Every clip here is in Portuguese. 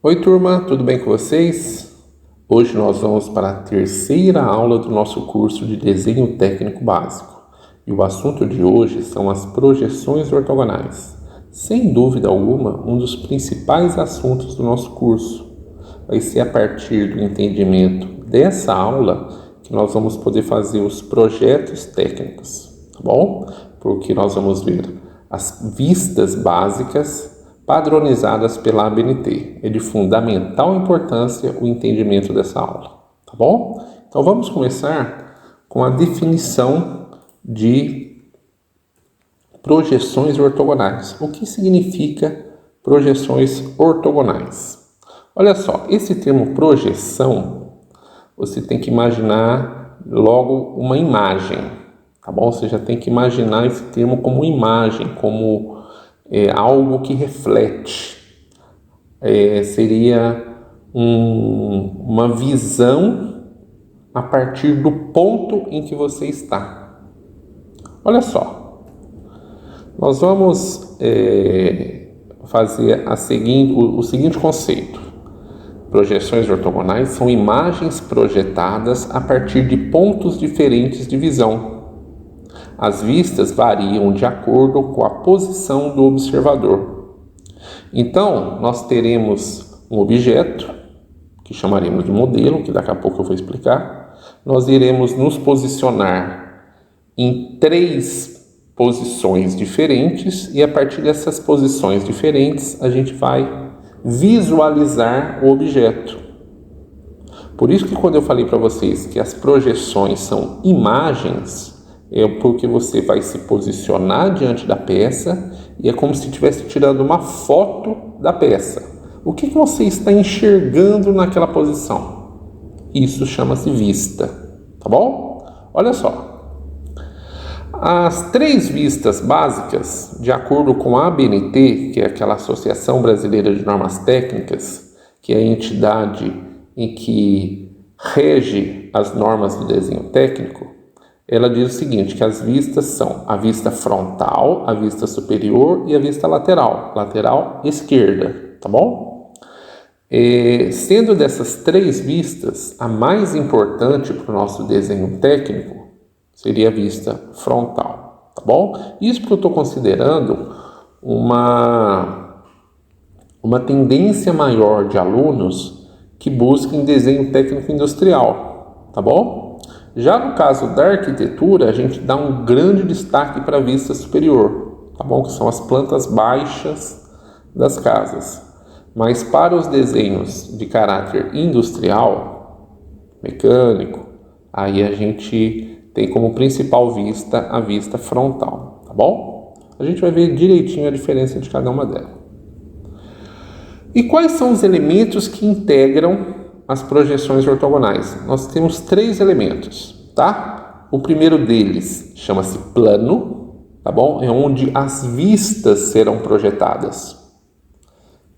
Oi turma, tudo bem com vocês? Hoje nós vamos para a terceira aula do nosso curso de Desenho Técnico Básico. E o assunto de hoje são as projeções ortogonais. Sem dúvida alguma, um dos principais assuntos do nosso curso. Vai ser a partir do entendimento dessa aula que nós vamos poder fazer os projetos técnicos, tá bom? Porque nós vamos ver as vistas básicas padronizadas pela ABNT. É de fundamental importância o entendimento dessa aula, tá bom? Então vamos começar com a definição de projeções ortogonais. O que significa projeções ortogonais? Olha só, esse termo projeção, você tem que imaginar logo uma imagem, tá bom? Você já tem que imaginar esse termo como imagem, como algo que reflete. Seria uma visão a partir do ponto em que você está. Olha só, nós vamos fazer o seguinte conceito. Projeções ortogonais são imagens projetadas a partir de pontos diferentes de visão. As vistas variam de acordo com a posição do observador. Então, nós teremos um objeto, que chamaremos de modelo, que daqui a pouco eu vou explicar. Nós iremos nos posicionar em 3 posições diferentes e a partir dessas posições diferentes a gente vai visualizar o objeto. Por isso que quando eu falei para vocês que as projeções são imagens, é porque você vai se posicionar diante da peça e é como se estivesse tirando uma foto da peça. O que você está enxergando naquela posição? Isso chama-se vista, tá bom? Olha só. As 3 vistas básicas, de acordo com a ABNT, que é aquela Associação Brasileira de Normas Técnicas, que é a entidade em que rege as normas do desenho técnico, ela diz o seguinte, que as vistas são a vista frontal, a vista superior e a vista lateral, lateral esquerda, tá bom? Sendo dessas 3 vistas, a mais importante para o nosso desenho técnico seria a vista frontal, tá bom? Isso porque eu estou considerando uma tendência maior de alunos que busquem desenho técnico industrial, tá bom? Já no caso da arquitetura, a gente dá um grande destaque para a vista superior, tá bom? Que são as plantas baixas das casas. Mas para os desenhos de caráter industrial, mecânico, aí a gente tem como principal vista a vista frontal, tá bom? A gente vai ver direitinho a diferença de cada uma delas. E quais são os elementos que integram as projeções ortogonais? Nós temos 3 elementos, tá? O primeiro deles chama-se plano, tá bom? É onde as vistas serão projetadas.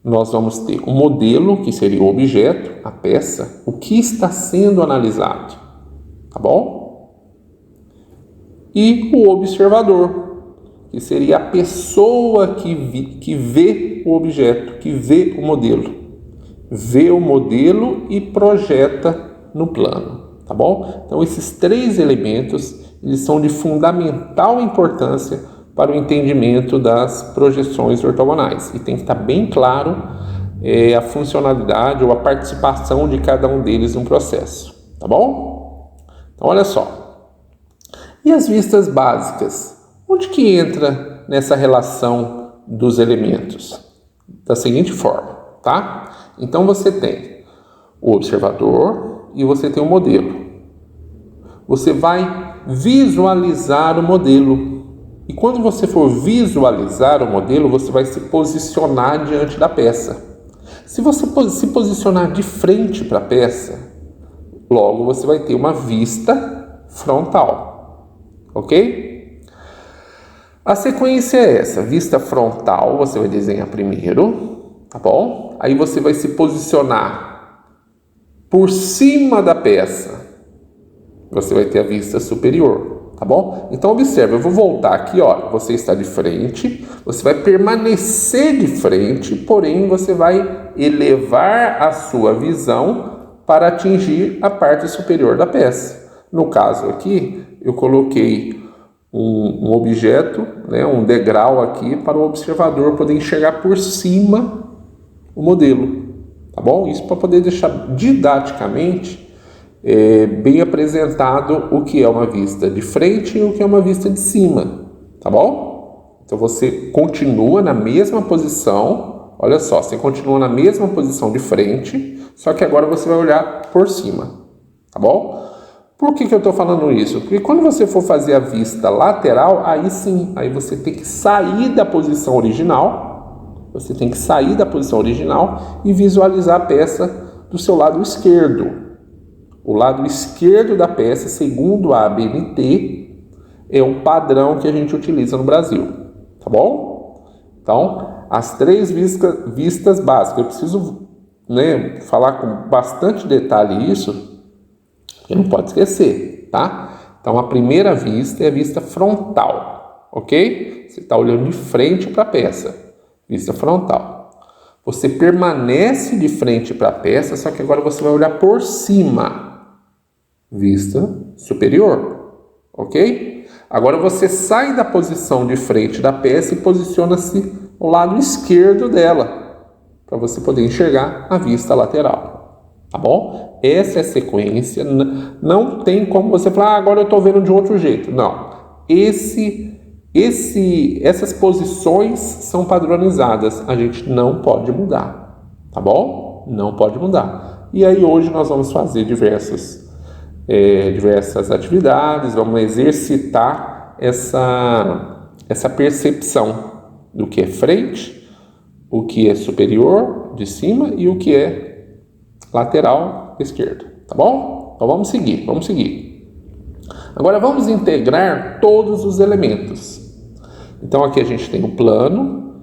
Nós vamos ter o modelo, que seria o objeto, a peça, o que está sendo analisado, tá bom? E o observador, que seria a pessoa que vê o objeto, que vê o modelo. Vê o modelo e projeta no plano, tá bom? Então esses 3 elementos, eles são de fundamental importância para o entendimento das projeções ortogonais. E tem que estar bem claro a funcionalidade ou a participação de cada um deles no processo, tá bom? Então olha só. E as vistas básicas? Onde que entra nessa relação dos elementos? Da seguinte forma, tá? Então você tem o observador e você tem o modelo. Você vai visualizar o modelo. E quando você for visualizar o modelo, você vai se posicionar diante da peça. Se você se posicionar de frente para a peça, logo você vai ter uma vista frontal. Ok? A sequência é essa. Vista frontal, você vai desenhar primeiro, tá bom? Aí você vai se posicionar por cima da peça. Você vai ter a vista superior, tá bom? Então observe, eu vou voltar aqui, ó. Você está de frente, você vai permanecer de frente, porém você vai elevar a sua visão para atingir a parte superior da peça. No caso aqui, eu coloquei um objeto, né, um degrau aqui, para o observador poder enxergar por cima o modelo, tá bom? Isso para poder deixar didaticamente bem apresentado o que é uma vista de frente e o que é uma vista de cima, tá bom? Então você continua na mesma posição, olha só, você continua na mesma posição de frente, só que agora você vai olhar por cima, tá bom? Por que eu estou falando isso? Porque quando você for fazer a vista lateral, aí sim, aí você tem que sair da posição original, e visualizar a peça do seu lado esquerdo. O lado esquerdo da peça, segundo a ABNT, é um padrão que a gente utiliza no Brasil, tá bom? Então, as 3 vistas básicas, eu preciso, né, falar com bastante detalhe isso, porque não pode esquecer, tá? Então, a primeira vista é a vista frontal, ok? Você está olhando de frente para a peça, vista frontal. Você permanece de frente para a peça, só que agora você vai olhar por cima, vista superior, ok? Agora você sai da posição de frente da peça e posiciona-se ao lado esquerdo dela, para você poder enxergar a vista lateral. Tá bom? Essa é a sequência. Não tem como você falar, agora eu estou vendo de outro jeito. Não. Essas posições são padronizadas. A gente não pode mudar. Tá bom? Não pode mudar. E aí hoje nós vamos fazer diversas atividades, vamos exercitar essa percepção do que é frente, o que é superior, de cima, e o que é lateral esquerdo, tá bom? Então vamos seguir. Agora vamos integrar todos os elementos. Então aqui a gente tem um plano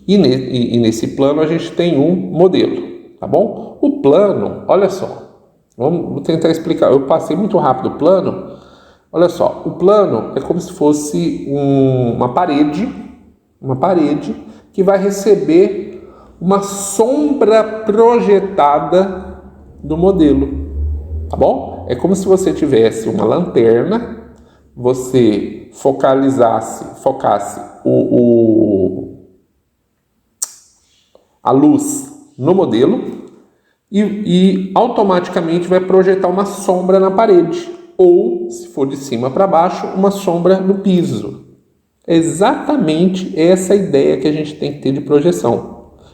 e nesse plano a gente tem um modelo, tá bom? O plano, olha só, vamos tentar explicar. Eu passei muito rápido o plano. Olha só, o plano é como se fosse uma parede que vai receber uma sombra projetada do modelo, tá bom? É como se você tivesse uma lanterna, você focasse a luz no modelo e automaticamente vai projetar uma sombra na parede, ou, se for de cima para baixo, uma sombra no piso. É exatamente essa ideia que a gente tem que ter de projeção.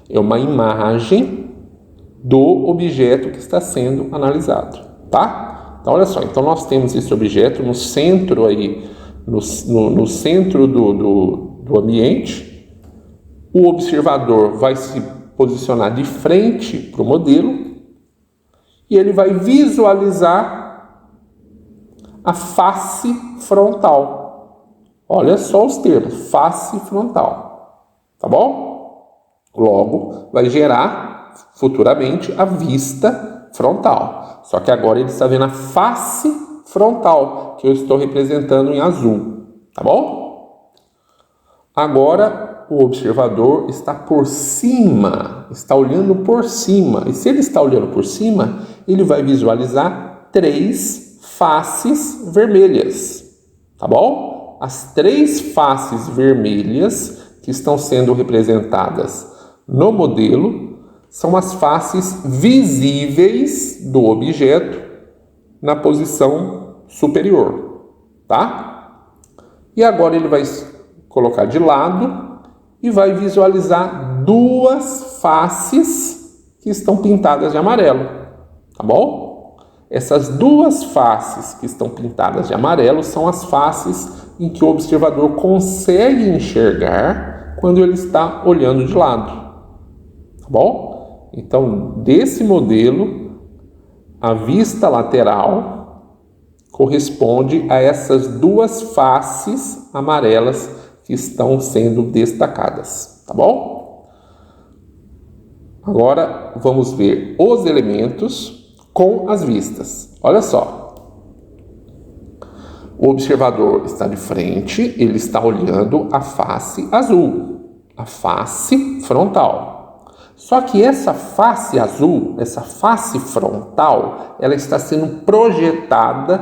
É uma imagem do objeto que está sendo analisado, tá? Então, olha só. Então, nós temos esse objeto no centro aí, no centro do ambiente. O observador vai se posicionar de frente para o modelo e ele vai visualizar a face frontal. Olha só os termos, face frontal, tá bom? Logo, vai gerar futuramente a vista frontal. Só que agora ele está vendo a face frontal, que eu estou representando em azul, tá bom? Agora o observador está por cima, está olhando por cima. E se ele está olhando por cima, ele vai visualizar 3 faces vermelhas, tá bom? As 3 faces vermelhas que estão sendo representadas no modelo são as faces visíveis do objeto na posição superior, tá? E agora ele vai colocar de lado e vai visualizar 2 faces que estão pintadas de amarelo, tá bom? Essas 2 faces que estão pintadas de amarelo são as faces em que o observador consegue enxergar quando ele está olhando de lado. Tá bom? Então, desse modelo, a vista lateral corresponde a essas 2 faces amarelas que estão sendo destacadas. Tá bom? Agora, vamos ver os elementos com as vistas. Olha só. O observador está de frente, ele está olhando a face azul, a face frontal. Só que essa face azul, essa face frontal, ela está sendo projetada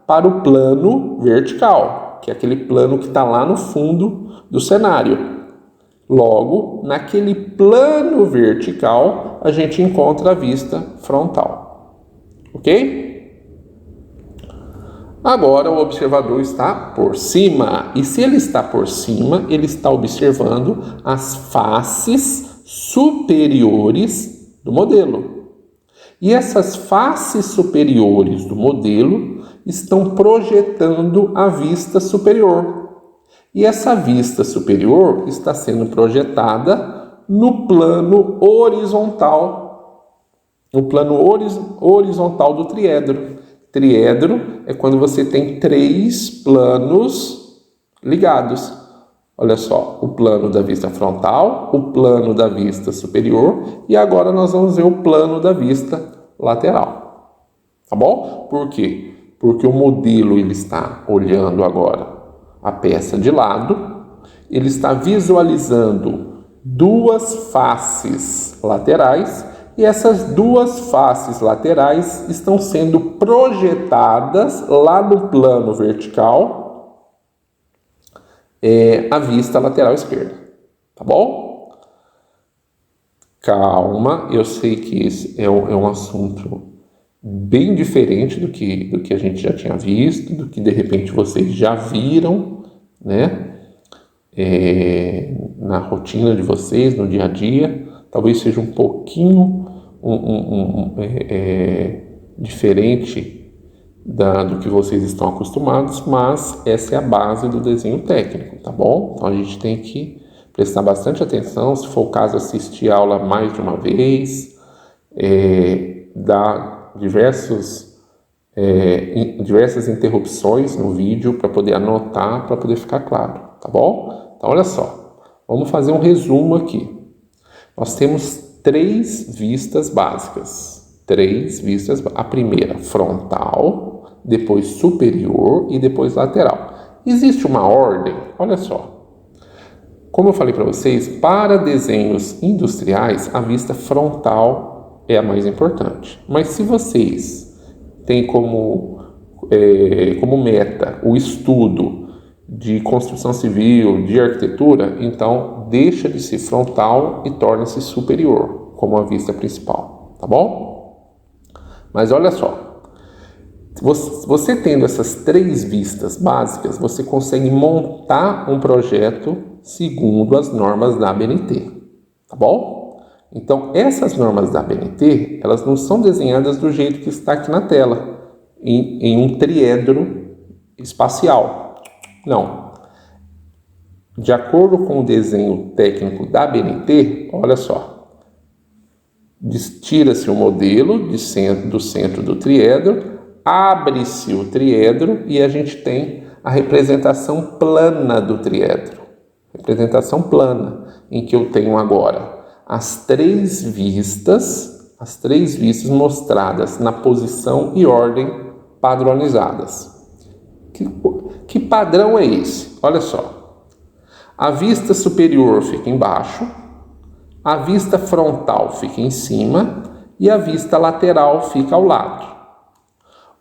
para o plano vertical, que é aquele plano que está lá no fundo do cenário. Logo, naquele plano vertical, a gente encontra a vista frontal. Ok? Agora o observador está por cima. E se ele está por cima, ele está observando as faces superiores do modelo. E essas faces superiores do modelo estão projetando a vista superior. E essa vista superior está sendo projetada no plano horizontal, horizontal do triedro. Triedro é quando você tem 3 planos ligados. Olha só, o plano da vista frontal, o plano da vista superior e agora nós vamos ver o plano da vista lateral. Tá bom? Por quê? Porque o modelo ele está olhando agora a peça de lado, ele está visualizando 2 faces laterais e essas 2 faces laterais estão sendo projetadas lá no plano vertical, a vista lateral esquerda, tá bom? Calma, eu sei que esse é um assunto bem diferente do que a gente já tinha visto, do que de repente vocês já viram, né? Na rotina de vocês, no dia a dia, talvez seja um pouquinho diferente do que vocês estão acostumados, mas essa é a base do desenho técnico, tá bom? Então a gente tem que prestar bastante atenção, se for o caso, assistir a aula mais de uma vez, dar diversas interrupções no vídeo para poder anotar, para poder ficar claro, tá bom? Então, olha só, vamos fazer um resumo aqui. Nós temos 3 vistas básicas. 3 vistas, a primeira frontal, depois superior e depois lateral. Existe uma ordem, olha só. Como eu falei para vocês, para desenhos industriais, a vista frontal é a mais importante. Mas se vocês têm como meta o estudo de construção civil, de arquitetura, então deixa de ser frontal e torna-se superior, como a vista principal, tá bom? Mas olha só, você tendo essas 3 vistas básicas, você consegue montar um projeto segundo as normas da ABNT, tá bom? Então, essas normas da ABNT, elas não são desenhadas do jeito que está aqui na tela, em um triedro espacial. Não. De acordo com o desenho técnico da ABNT, olha só, tira-se o modelo do centro do triedro, abre-se o triedro e a gente tem a representação plana do triedro. Representação plana, em que eu tenho agora as 3 vistas mostradas na posição e ordem padronizadas. Que padrão é esse? Olha só. A vista superior fica embaixo, a vista frontal fica em cima e a vista lateral fica ao lado.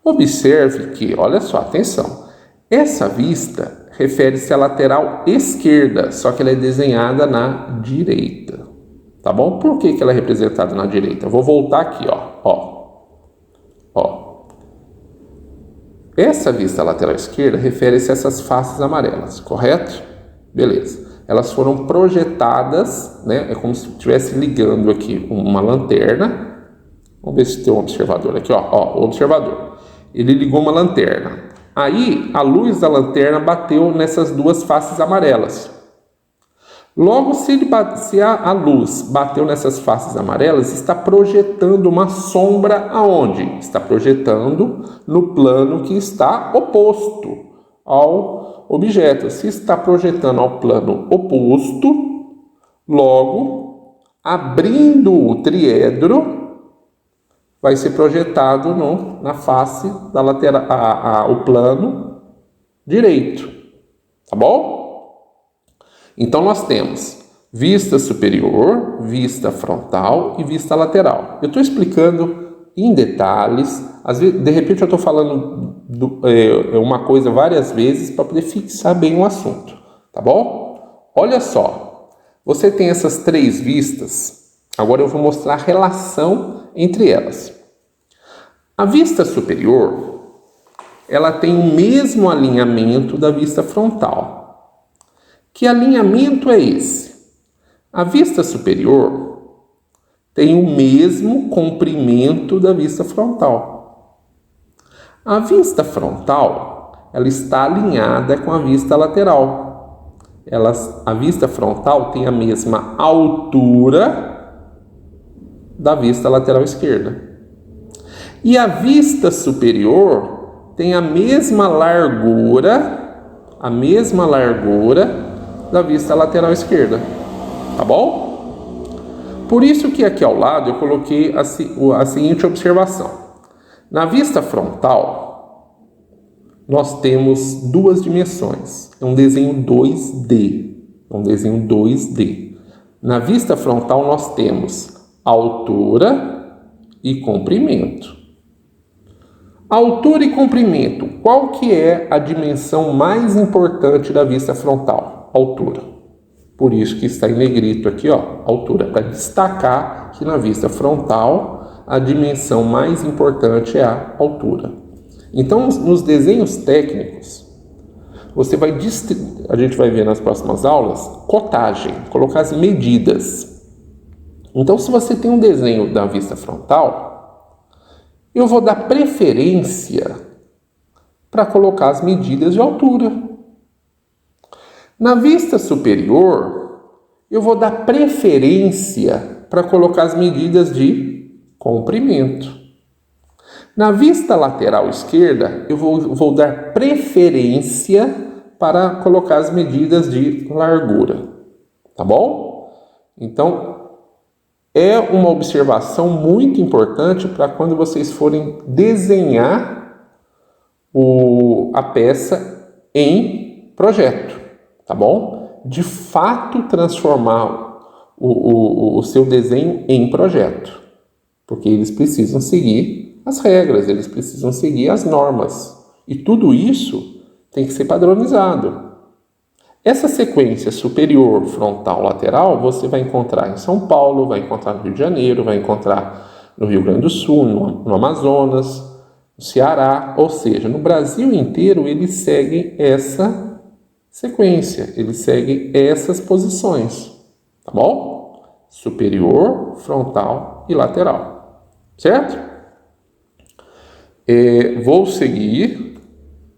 Observe que, olha só, atenção, essa vista refere-se à lateral esquerda, só que ela é desenhada na direita. Tá bom? Por que ela é representada na direita? Eu vou voltar aqui, ó. Essa vista lateral esquerda refere-se a essas faces amarelas, correto? Beleza. Elas foram projetadas, né? É como se estivesse ligando aqui uma lanterna. Vamos ver se tem um observador aqui, ó. O observador. Ele ligou uma lanterna. Aí, a luz da lanterna bateu nessas 2 faces amarelas. Logo, se a luz bateu nessas faces amarelas, está projetando uma sombra aonde? Está projetando no plano que está oposto ao objeto. Se está projetando ao plano oposto, logo, abrindo o triedro, vai ser projetado na face da lateral, o plano direito. Tá bom? Então, nós temos Vista superior, vista frontal e vista lateral. Eu estou explicando em detalhes, às vezes, de repente eu estou falando uma coisa várias vezes para poder fixar bem o assunto, tá bom? Olha só, você tem essas 3 vistas, agora eu vou mostrar a relação entre elas. A vista superior, ela tem o mesmo alinhamento da vista frontal. Que alinhamento é esse? A vista superior tem o mesmo comprimento da vista frontal. A vista frontal, ela está alinhada com a vista lateral. A vista frontal tem a mesma altura da vista lateral esquerda. E a vista superior tem a mesma largura da vista lateral esquerda. Tá bom? Por isso que aqui ao lado eu coloquei a seguinte observação. Na vista frontal, nós temos 2 dimensões. É um desenho 2D. Na vista frontal, nós temos altura e comprimento. Altura e comprimento. Qual que é a dimensão mais importante da vista frontal? Altura. Por isso que está em negrito aqui, ó, altura, para destacar que na vista frontal a dimensão mais importante é a altura. Então, nos desenhos técnicos, a gente vai ver nas próximas aulas, cotagem, colocar as medidas. Então, se você tem um desenho da vista frontal, eu vou dar preferência para colocar as medidas de altura. Na vista superior, eu vou dar preferência para colocar as medidas de comprimento. Na vista lateral esquerda, eu vou dar preferência para colocar as medidas de largura. Tá bom? Então, é uma observação muito importante para quando vocês forem desenhar a peça em projeto. Tá bom? De fato, transformar o seu desenho em projeto. Porque eles precisam seguir as regras, eles precisam seguir as normas. E tudo isso tem que ser padronizado. Essa sequência superior, frontal, lateral, você vai encontrar em São Paulo, vai encontrar no Rio de Janeiro, vai encontrar no Rio Grande do Sul, no Amazonas, no Ceará. Ou seja, no Brasil inteiro eles seguem essa sequência, ele segue essas posições, tá bom? Superior, frontal e lateral, certo? Vou seguir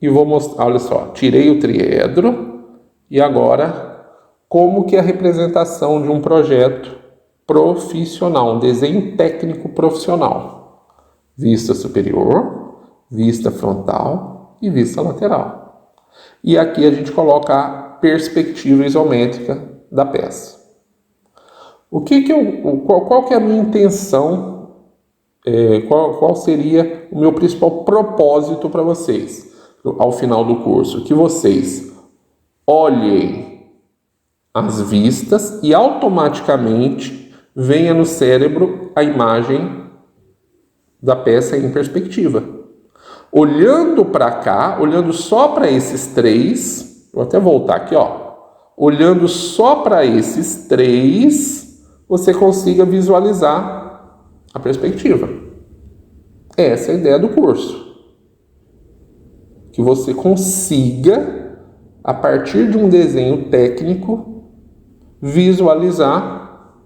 e vou mostrar, olha só, tirei o triedro e agora como que é a representação de um projeto profissional, um desenho técnico profissional. Vista superior, vista frontal e vista lateral. E aqui a gente coloca a perspectiva isométrica da peça. Qual que é a minha intenção? Qual seria o meu principal propósito para vocês ao final do curso? Que vocês olhem as vistas e automaticamente venha no cérebro a imagem da peça em perspectiva. Olhando para cá, olhando só para esses 3, vou até voltar aqui, ó. Olhando só para esses 3, você consiga visualizar a perspectiva. Essa é a ideia do curso. Que você consiga, a partir de um desenho técnico, visualizar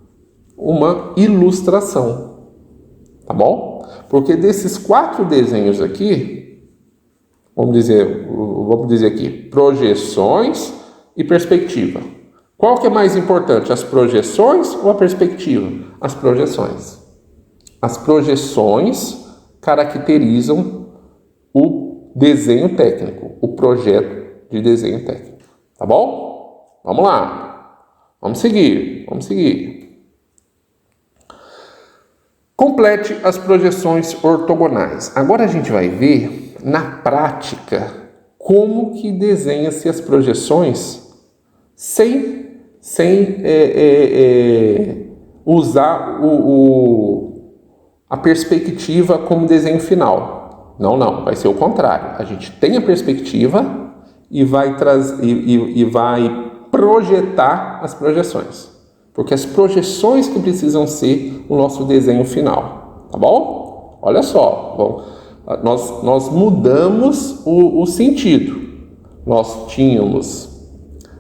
uma ilustração. Tá bom? Porque desses 4 desenhos aqui, vamos dizer aqui, projeções e perspectiva. Qual que é mais importante, as projeções ou a perspectiva? As projeções. As projeções caracterizam o desenho técnico, o projeto de desenho técnico. Tá bom? Vamos lá. Vamos seguir. Complete as projeções ortogonais. Agora a gente vai ver, na prática, como que desenha-se as projeções sem sem usar a perspectiva como desenho final. Não, vai ser o contrário. A gente tem a perspectiva e vai projetar as projeções. Porque as projeções que precisam ser o nosso desenho final. Tá bom? Olha só. Bom, nós mudamos o sentido. Nós tínhamos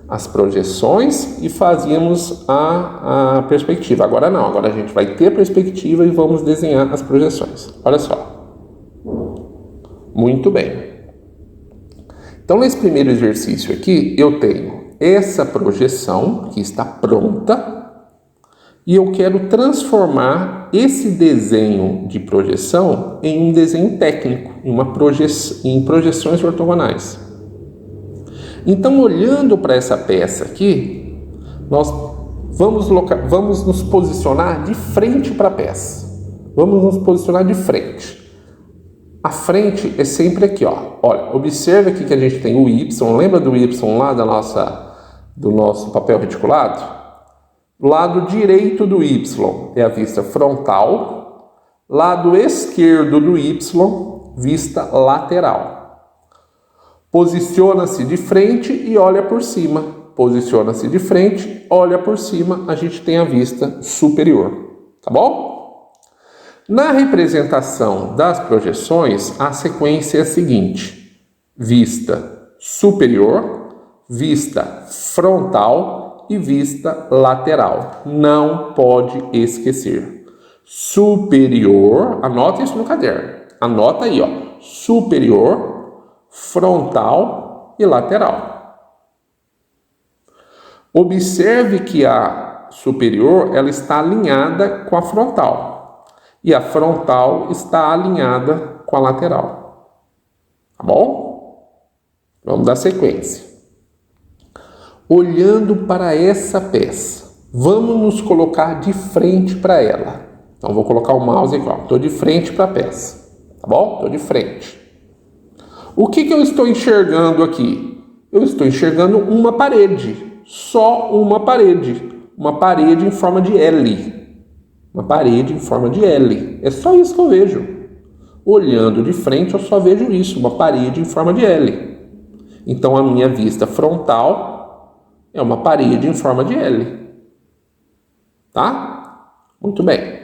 as projeções e fazíamos a perspectiva. Agora não, agora a gente vai ter a perspectiva e vamos desenhar as projeções. Olha só. Muito bem. Então, nesse primeiro exercício aqui, eu tenho essa projeção que está pronta e eu quero transformar esse desenho de projeção em um desenho técnico, em projeções ortogonais. Então, olhando para essa peça aqui, nós vamos nos posicionar de frente para a peça. Vamos nos posicionar de frente. A frente é sempre aqui, ó. Olha, observe aqui que a gente tem o Y. Lembra do Y lá do nosso papel reticulado? Lado direito do Y é a vista frontal. Lado esquerdo do Y, vista lateral. Posiciona-se de frente e olha por cima. Posiciona-se de frente, olha por cima, a gente tem a vista superior. Tá bom? Na representação das projeções, a sequência é a seguinte: vista superior, vista frontal e vista lateral. Não pode esquecer. Superior, anota isso no caderno. Anota aí, ó. Superior, frontal e lateral. Observe que a superior ela está alinhada com a frontal. E a frontal está alinhada com a lateral. Tá bom? Vamos dar sequência. Olhando para essa peça, vamos nos colocar de frente para ela. Então, vou colocar o mouse aqui, ó. Estou de frente para a peça. Tá bom? Estou de frente. O que eu estou enxergando aqui? Eu estou enxergando uma parede. Só uma parede. Uma parede em forma de L. Uma parede em forma de L. É só isso que eu vejo. Olhando de frente, eu só vejo isso. Uma parede em forma de L. Então, a minha vista frontal é uma parede em forma de L. Tá? Muito bem.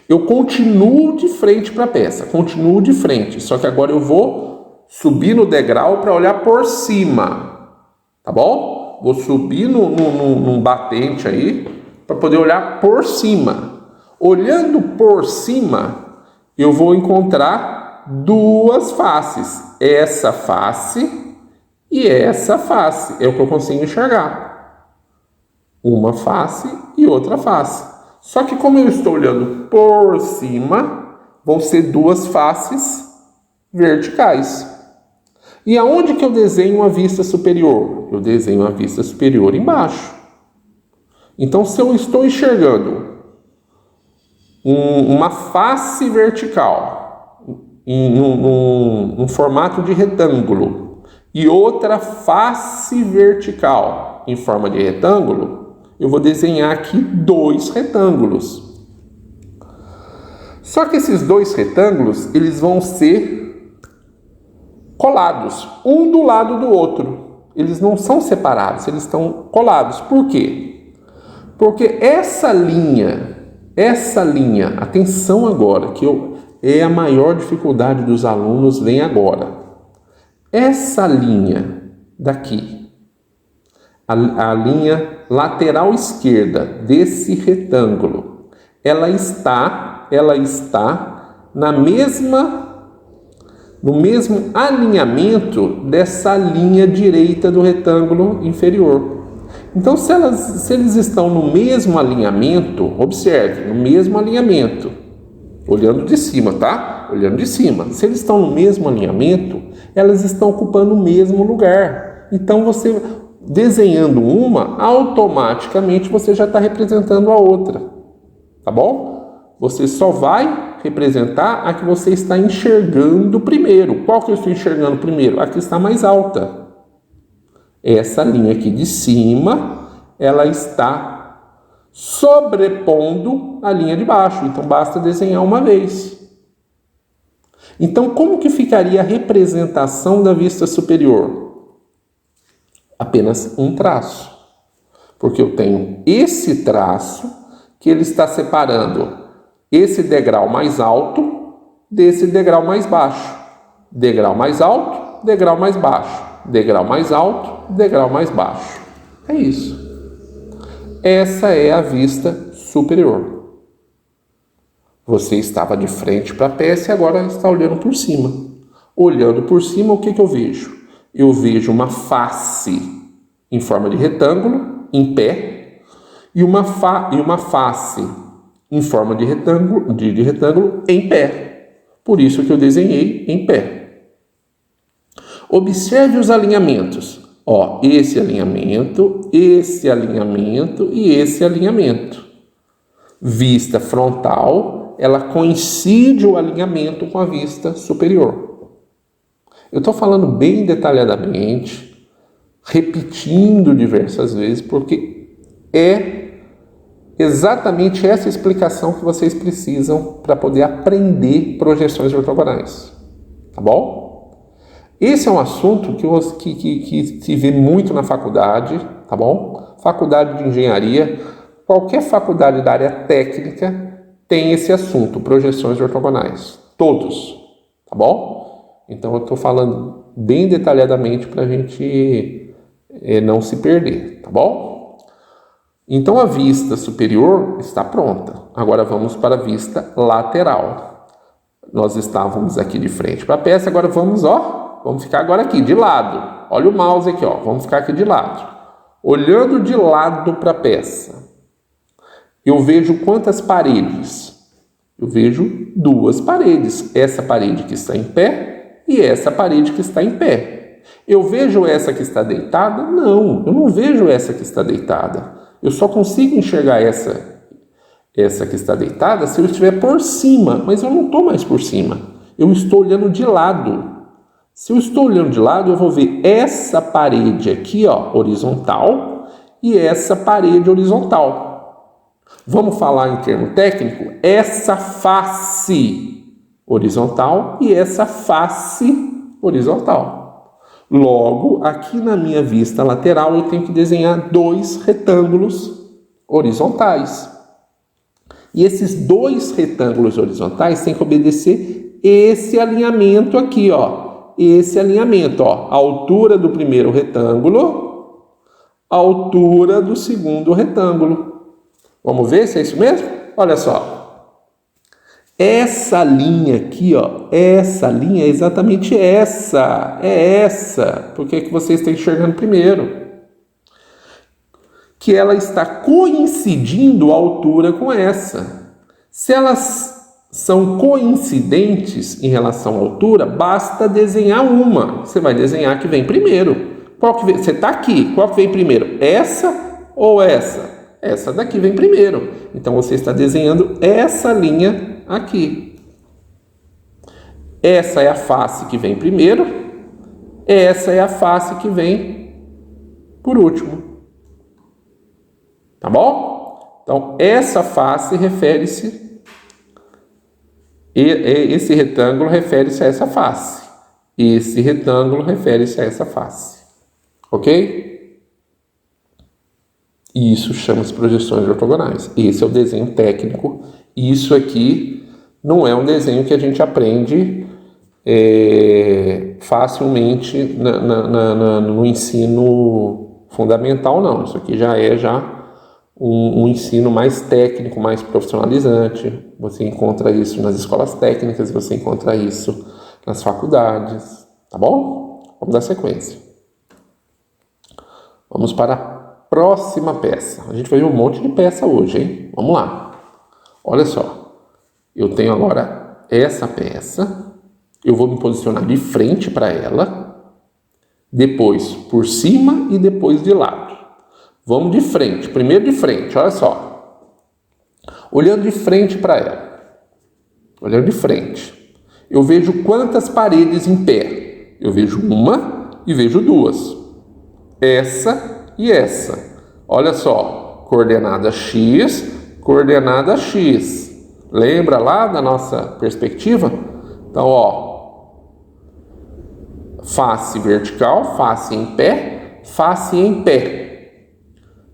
Eu continuo de frente para a peça. Continuo de frente. Só que agora eu vou subir no degrau para olhar por cima. Tá bom? Vou subir num batente aí para poder olhar por cima. Olhando por cima, eu vou encontrar duas faces. Essa face e essa face. É o que eu consigo enxergar. Uma face e outra face. Só que como eu estou olhando por cima, vão ser duas faces verticais. E aonde que eu desenho a vista superior? Eu desenho a vista superior embaixo. Então, se eu estou enxergando uma face vertical num formato de retângulo e outra face vertical em forma de retângulo, eu vou desenhar aqui dois retângulos. Só que esses dois retângulos, eles vão ser colados, um do lado do outro. Eles não são separados, eles estão colados. Por quê? Porque essa linha, atenção agora, é a maior dificuldade dos alunos, vem agora. Essa linha daqui, a linha lateral esquerda desse retângulo, ela está no mesmo alinhamento dessa linha direita do retângulo inferior. Então, se eles estão no mesmo alinhamento, observe, no mesmo alinhamento, olhando de cima, tá? Olhando de cima. Se eles estão no mesmo alinhamento, elas estão ocupando o mesmo lugar. Então, você desenhando uma, automaticamente você já está representando a outra. Tá bom? Você só vai representar a que você está enxergando primeiro. Qual que eu estou enxergando primeiro? A que está mais alta. Essa linha aqui de cima ela está sobrepondo a linha de baixo. Então, basta desenhar uma vez. Então, como que ficaria a representação da vista superior? Apenas um traço. Porque eu tenho esse traço que ele está separando esse degrau mais alto desse degrau mais baixo. Degrau mais alto, degrau mais baixo. Degrau mais alto, degrau mais baixo. É isso. Essa é a vista superior. Você estava de frente para a peça e agora está olhando por cima. Olhando por cima, o que eu vejo? Eu vejo uma face em forma de retângulo, em pé, e uma face em forma de retângulo em pé. Por isso que eu desenhei em pé. Observe os alinhamentos. Ó, esse alinhamento e esse alinhamento. Vista frontal, ela coincide o alinhamento com a vista superior. Eu estou falando bem detalhadamente, repetindo diversas vezes, porque é exatamente essa explicação que vocês precisam para poder aprender projeções ortogonais. Tá bom? Esse é um assunto que se vê muito na faculdade, tá bom? Faculdade de engenharia, qualquer faculdade da área técnica tem esse assunto, projeções ortogonais. Todos, tá bom? Então eu estou falando bem detalhadamente para a gente não se perder, tá bom? Então a vista superior está pronta. Agora vamos para a vista lateral. Nós estávamos aqui de frente para a peça, agora vamos ficar agora aqui de lado. Olha o mouse aqui, vamos ficar aqui de lado. Olhando de lado para a peça. Eu vejo quantas paredes? Eu vejo 2 paredes. Essa parede que está em pé e essa parede que está em pé. Eu vejo essa que está deitada? Não, eu não vejo essa que está deitada. Eu só consigo enxergar essa que está deitada se eu estiver por cima. Mas eu não estou mais por cima. Eu estou olhando de lado. Se eu estou olhando de lado, eu vou ver essa parede aqui, horizontal, e essa parede horizontal. Vamos falar em termo técnico, essa face horizontal e essa face horizontal. Logo, aqui na minha vista lateral, eu tenho que desenhar 2 retângulos horizontais. E esses 2 retângulos horizontais têm que obedecer esse alinhamento aqui, Esse alinhamento, a altura do primeiro retângulo, a altura do segundo retângulo. Vamos ver se é isso mesmo? Olha só. Essa linha aqui, essa linha é exatamente essa. É essa. Porque é que você está enxergando primeiro. Que ela está coincidindo a altura com essa. Se elas são coincidentes em relação à altura, basta desenhar uma. Você vai desenhar a que vem primeiro. Você está aqui. Qual que vem primeiro? Essa ou essa? Essa daqui vem primeiro. Então, você está desenhando essa linha aqui. Essa é a face que vem primeiro. Essa é a face que vem por último. Tá bom? Então, essa face refere-se... Esse retângulo refere-se a essa face. Esse retângulo refere-se a essa face. Ok? E isso chama-se projeções ortogonais. Esse é o desenho técnico. Isso aqui não é um desenho que a gente aprende facilmente no ensino fundamental, não. Isso aqui já é um ensino mais técnico, mais profissionalizante. Você encontra isso nas escolas técnicas, você encontra isso nas faculdades. Tá bom? Vamos dar sequência. Vamos para a próxima peça. A gente vai ver um monte de peça hoje, hein? Vamos lá. Olha só. Eu tenho agora essa peça. Eu vou me posicionar de frente para ela. Depois por cima e depois de lado. Vamos de frente. Primeiro de frente, olha só. Olhando de frente para ela. Olhando de frente. Eu vejo quantas paredes em pé. Eu vejo uma e vejo 2. Essa e essa. Olha só, coordenada x, coordenada x. Lembra lá da nossa perspectiva? Então, ó, face vertical, face em pé, face em pé.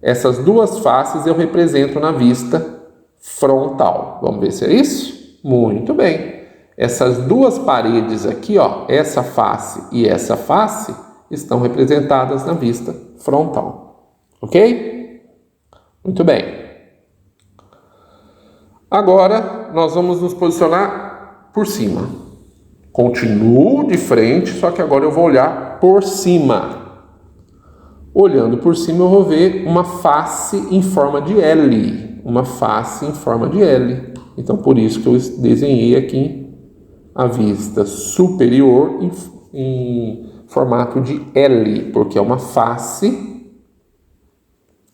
Essas duas faces eu represento na vista frontal. Vamos ver se é isso? Muito bem. Essas duas paredes aqui, ó, essa face e essa face, estão representadas na vista frontal. Ok? Muito bem. Agora, nós vamos nos posicionar por cima. Continuo de frente, só que agora eu vou olhar por cima. Olhando por cima, eu vou ver uma face em forma de L. Uma face em forma de L. Então, por isso que eu desenhei aqui a vista superior em formato de L, porque é uma face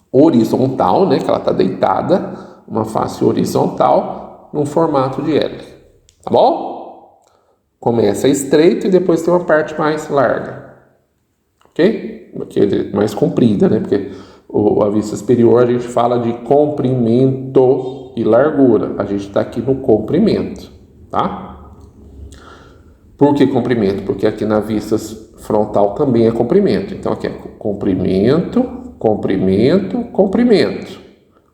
horizontal, né? Que ela está deitada. Uma face horizontal num formato de L, tá bom? Começa estreito e depois tem uma parte mais larga, ok? Aqui é mais comprida, né? Porque a vista superior a gente fala de comprimento e largura. A gente está aqui no comprimento, tá? Por que comprimento? Porque aqui na vista frontal também é comprimento. Então aqui é comprimento, comprimento, comprimento.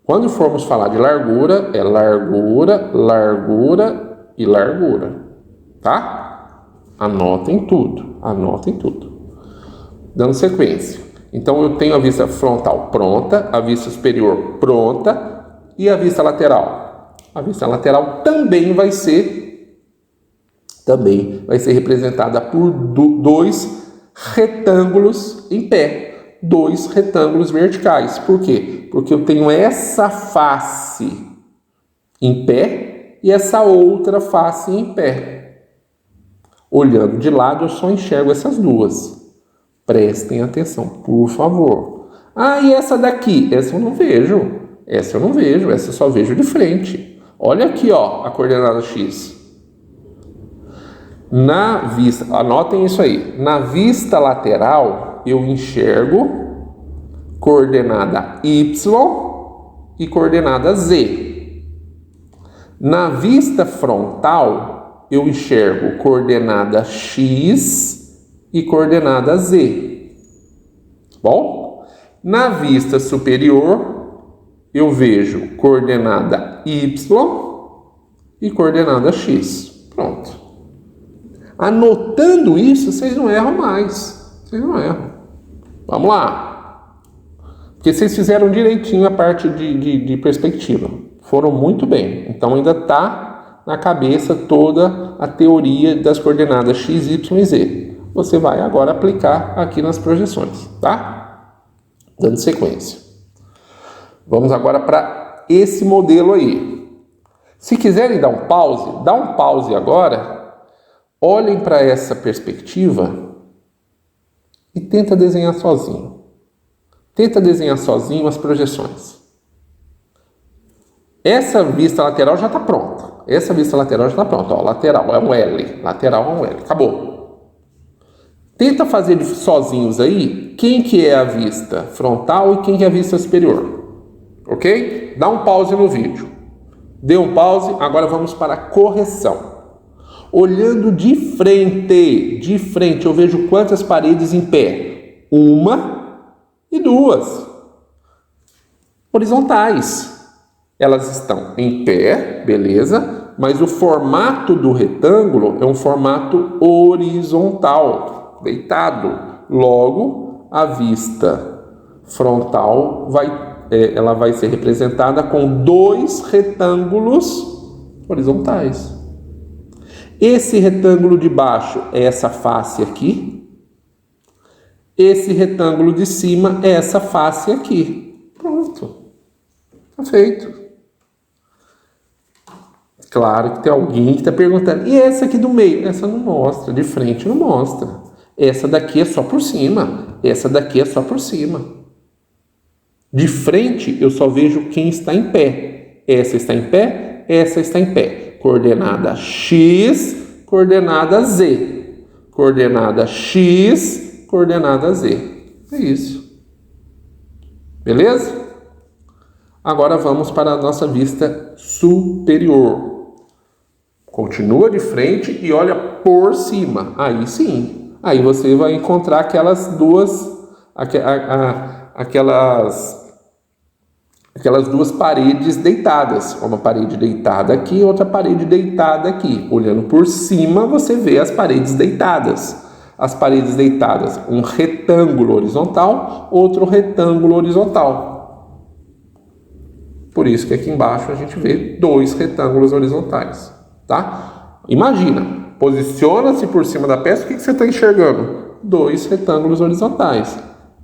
Quando formos falar de largura, é largura, largura e largura, tá? Anotem tudo, anotem tudo. Dando sequência. Então, eu tenho a vista frontal pronta, a vista superior pronta e a vista lateral. A vista lateral também vai ser representada por dois retângulos em pé. Dois retângulos verticais. Por quê? Porque eu tenho essa face em pé e essa outra face em pé. Olhando de lado, eu só enxergo essas duas. Prestem atenção, por favor. Ah, e essa daqui? Essa eu não vejo. Essa eu não vejo, essa eu só vejo de frente. Olha aqui, ó, a coordenada x. Na vista, anotem isso aí. Na vista lateral, eu enxergo coordenada y e coordenada z. Na vista frontal, eu enxergo coordenada x e coordenada z. Bom? Na vista superior, eu vejo coordenada y e coordenada x. Pronto. Anotando isso, vocês não erram mais. Vocês não erram. Vamos lá. Porque vocês fizeram direitinho a parte de perspectiva. Foram muito bem. Então ainda está na cabeça toda a teoria das coordenadas x, y e z. Você vai agora aplicar aqui nas projeções, tá? Dando sequência. Vamos agora para esse modelo aí. Se quiserem dar um pause, dá um pause agora. Olhem para essa perspectiva e tenta desenhar sozinho. Tenta desenhar sozinho as projeções. Essa vista lateral já está pronta. Essa vista lateral já está pronta. Ó, lateral é um L. Lateral é um L. Acabou. Tenta fazer sozinhos aí quem que é a vista frontal e quem que é a vista superior. Ok? Dá um pause no vídeo. Dê um pause. Agora vamos para a correção. Olhando de frente, eu vejo quantas paredes em pé? Uma e duas. Horizontais. Elas estão em pé, beleza? Mas o formato do retângulo é um formato horizontal, deitado. Logo, a vista frontal ela vai ser representada com dois retângulos horizontais. Esse retângulo de baixo é essa face aqui. Esse retângulo de cima é essa face aqui. Pronto. Tá feito. Claro que tem alguém que está perguntando. E essa aqui do meio? Essa não mostra. De frente não mostra. Essa daqui é só por cima. Essa daqui é só por cima. De frente eu só vejo quem está em pé. Essa está em pé. Essa está em pé. Coordenada x, coordenada z. Coordenada x, coordenada z. É isso. Beleza? Agora vamos para a nossa vista superior. Continua de frente e olha por cima. Aí sim. Aí você vai encontrar aquelas duas paredes deitadas. Uma parede deitada aqui, outra parede deitada aqui. Olhando por cima, você vê as paredes deitadas. As paredes deitadas, um retângulo horizontal, outro retângulo horizontal. Por isso que aqui embaixo a gente vê dois retângulos horizontais, tá? Imagina, posiciona-se por cima da peça, o que você está enxergando? Dois retângulos horizontais.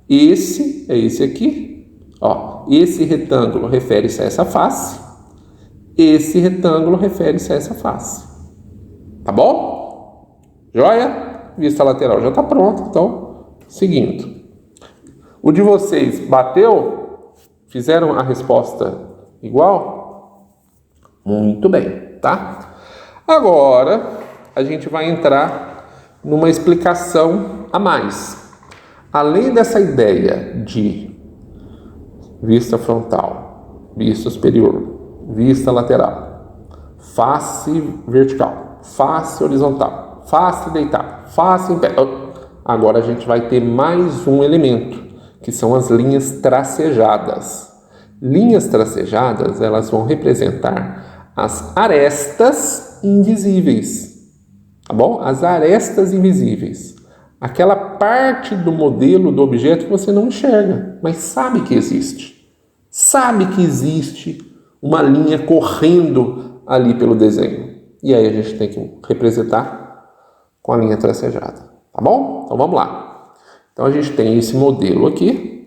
Esse é esse aqui, ó. Esse retângulo refere-se a essa face, esse retângulo refere-se a essa face. Tá bom? Joia? Vista lateral já está pronta, então, seguindo. O de vocês bateu? Fizeram a resposta igual? Muito bem, tá? Agora, a gente vai entrar numa explicação a mais. Além dessa ideia de vista frontal, vista superior, vista lateral, face vertical, face horizontal, face deitada, face em pé. Agora a gente vai ter mais um elemento, que são as linhas tracejadas. Linhas tracejadas, elas vão representar as arestas invisíveis, tá bom? As arestas invisíveis. Aquela parte do modelo do objeto que você não enxerga, mas sabe que existe. Sabe que existe uma linha correndo ali pelo desenho. E aí a gente tem que representar com a linha tracejada, tá bom? Então vamos lá. Então a gente tem esse modelo aqui.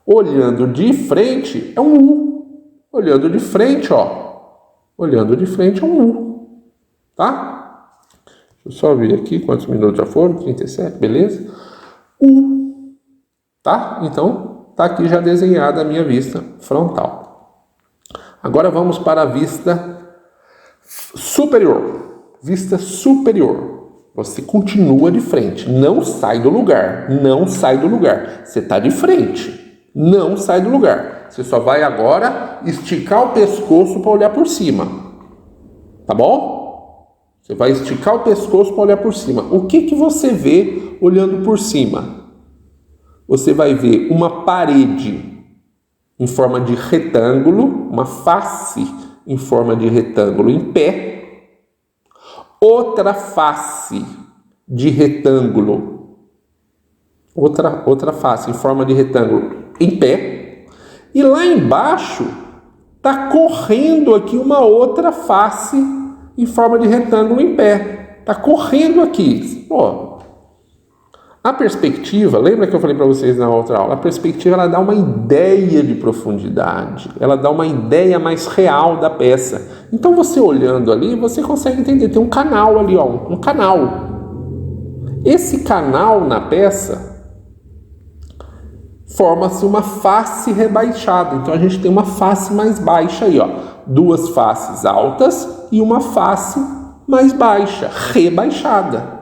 Olhando de frente é um U. Olhando de frente, ó. Olhando de frente é um U. Tá? Deixa eu só ver aqui quantos minutos já foram. 37, beleza? U. Tá? Então, tá aqui já desenhada a minha vista frontal. Agora vamos para a vista superior. Vista superior. Você continua de frente. Não sai do lugar. Não sai do lugar. Você está de frente. Não sai do lugar. Você só vai agora esticar o pescoço para olhar por cima. Tá bom? Você vai esticar o pescoço para olhar por cima. O que você vê olhando por cima? Você vai ver uma parede em forma de retângulo, uma face em forma de retângulo em pé, outra face de retângulo, outra face em forma de retângulo em pé, e lá embaixo está correndo aqui uma outra face em forma de retângulo em pé. Está correndo aqui. Pô, a perspectiva, lembra que eu falei para vocês na outra aula? A perspectiva ela dá uma ideia de profundidade, ela dá uma ideia mais real da peça. Então você olhando ali, você consegue entender. Tem um canal ali, ó, um canal. Esse canal na peça forma-se uma face rebaixada. Então a gente tem uma face mais baixa aí, ó. Duas faces altas e uma face mais baixa, rebaixada.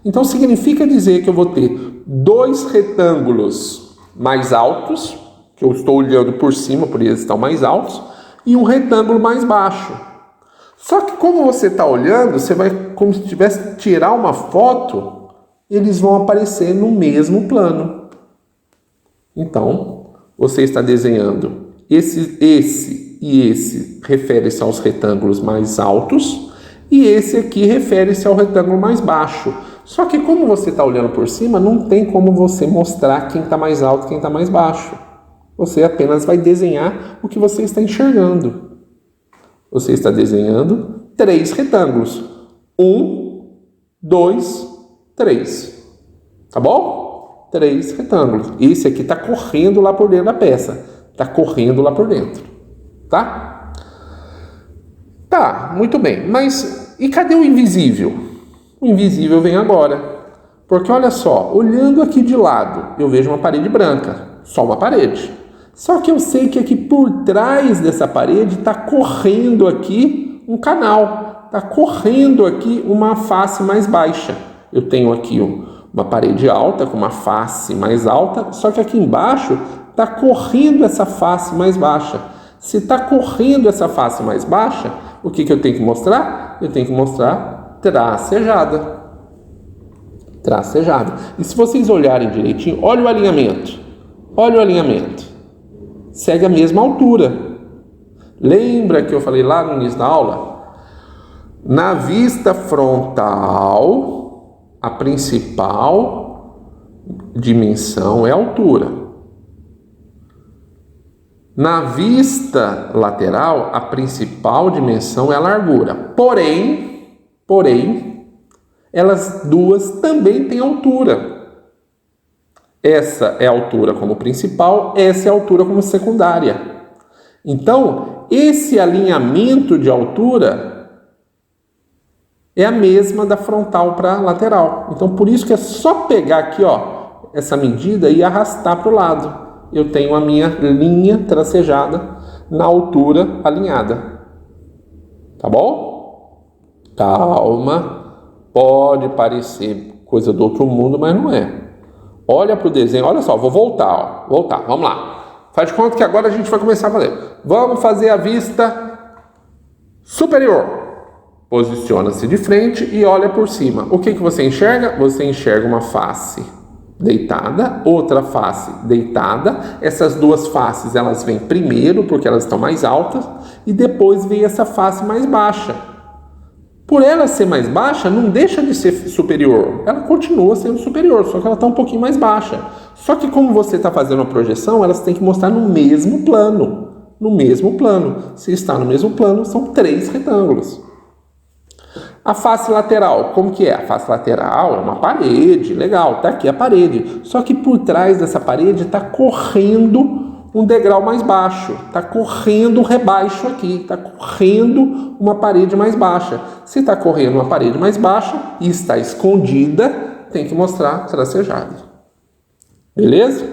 Então significa dizer que eu vou ter dois retângulos mais altos, que eu estou olhando por cima, por eles estão mais altos, e um retângulo mais baixo. Só que como você está olhando, você vai, como se tivesse tirar uma foto, eles vão aparecer no mesmo plano. Então, você está desenhando esse e esse refere-se aos retângulos mais altos, e esse aqui refere-se ao retângulo mais baixo. Só que como você está olhando por cima, não tem como você mostrar quem está mais alto e quem está mais baixo. Você apenas vai desenhar o que você está enxergando. Você está desenhando 3 retângulos. 1, 2, 3. Tá bom? 3 retângulos. Esse aqui está correndo lá por dentro da peça. Está correndo lá por dentro. Tá? Tá, muito bem. Mas e cadê o invisível? O invisível vem agora. Porque olha só, olhando aqui de lado, eu vejo uma parede branca. Só uma parede. Só que eu sei que aqui por trás dessa parede está correndo aqui um canal. Está correndo aqui uma face mais baixa. Eu tenho aqui uma parede alta com uma face mais alta, só que aqui embaixo Está correndo essa face mais baixa. Se está correndo essa face mais baixa, o que eu tenho que mostrar? Eu tenho que mostrar tracejada. Tracejada. E se vocês olharem direitinho, olha o alinhamento. Olha o alinhamento. Segue a mesma altura. Lembra que eu falei lá no início da aula? Na vista frontal, a principal dimensão é a altura. Na vista lateral, a principal dimensão é a largura. Porém, elas duas também têm altura. Essa é a altura como principal, essa é a altura como secundária. Então, esse alinhamento de altura é a mesma da frontal para a lateral. Então, por isso que é só pegar aqui, ó, essa medida e arrastar para o lado. Eu tenho a minha linha tracejada na altura alinhada. Tá bom? Calma. Pode parecer coisa do outro mundo, mas não é. Olha para o desenho. Olha só, vou voltar. Voltar. Vamos lá. Faz de conta que agora a gente vai começar a fazer. Vamos fazer a vista superior. Posiciona-se de frente e olha por cima. O que você enxerga? Você enxerga uma face deitada, outra face deitada. Essas duas faces, elas vêm primeiro porque elas estão mais altas e depois vem essa face mais baixa. Por ela ser mais baixa, não deixa de ser superior. Ela continua sendo superior, só que ela está um pouquinho mais baixa. Só que como você está fazendo a projeção, elas têm que mostrar no mesmo plano. No mesmo plano. Se está no mesmo plano, são 3 retângulos. A face lateral, como que é? A face lateral é uma parede, legal, tá aqui a parede. Só que por trás dessa parede está correndo um degrau mais baixo, está correndo um rebaixo aqui, está correndo uma parede mais baixa. Se está correndo uma parede mais baixa e está escondida, tem que mostrar tracejado. Beleza?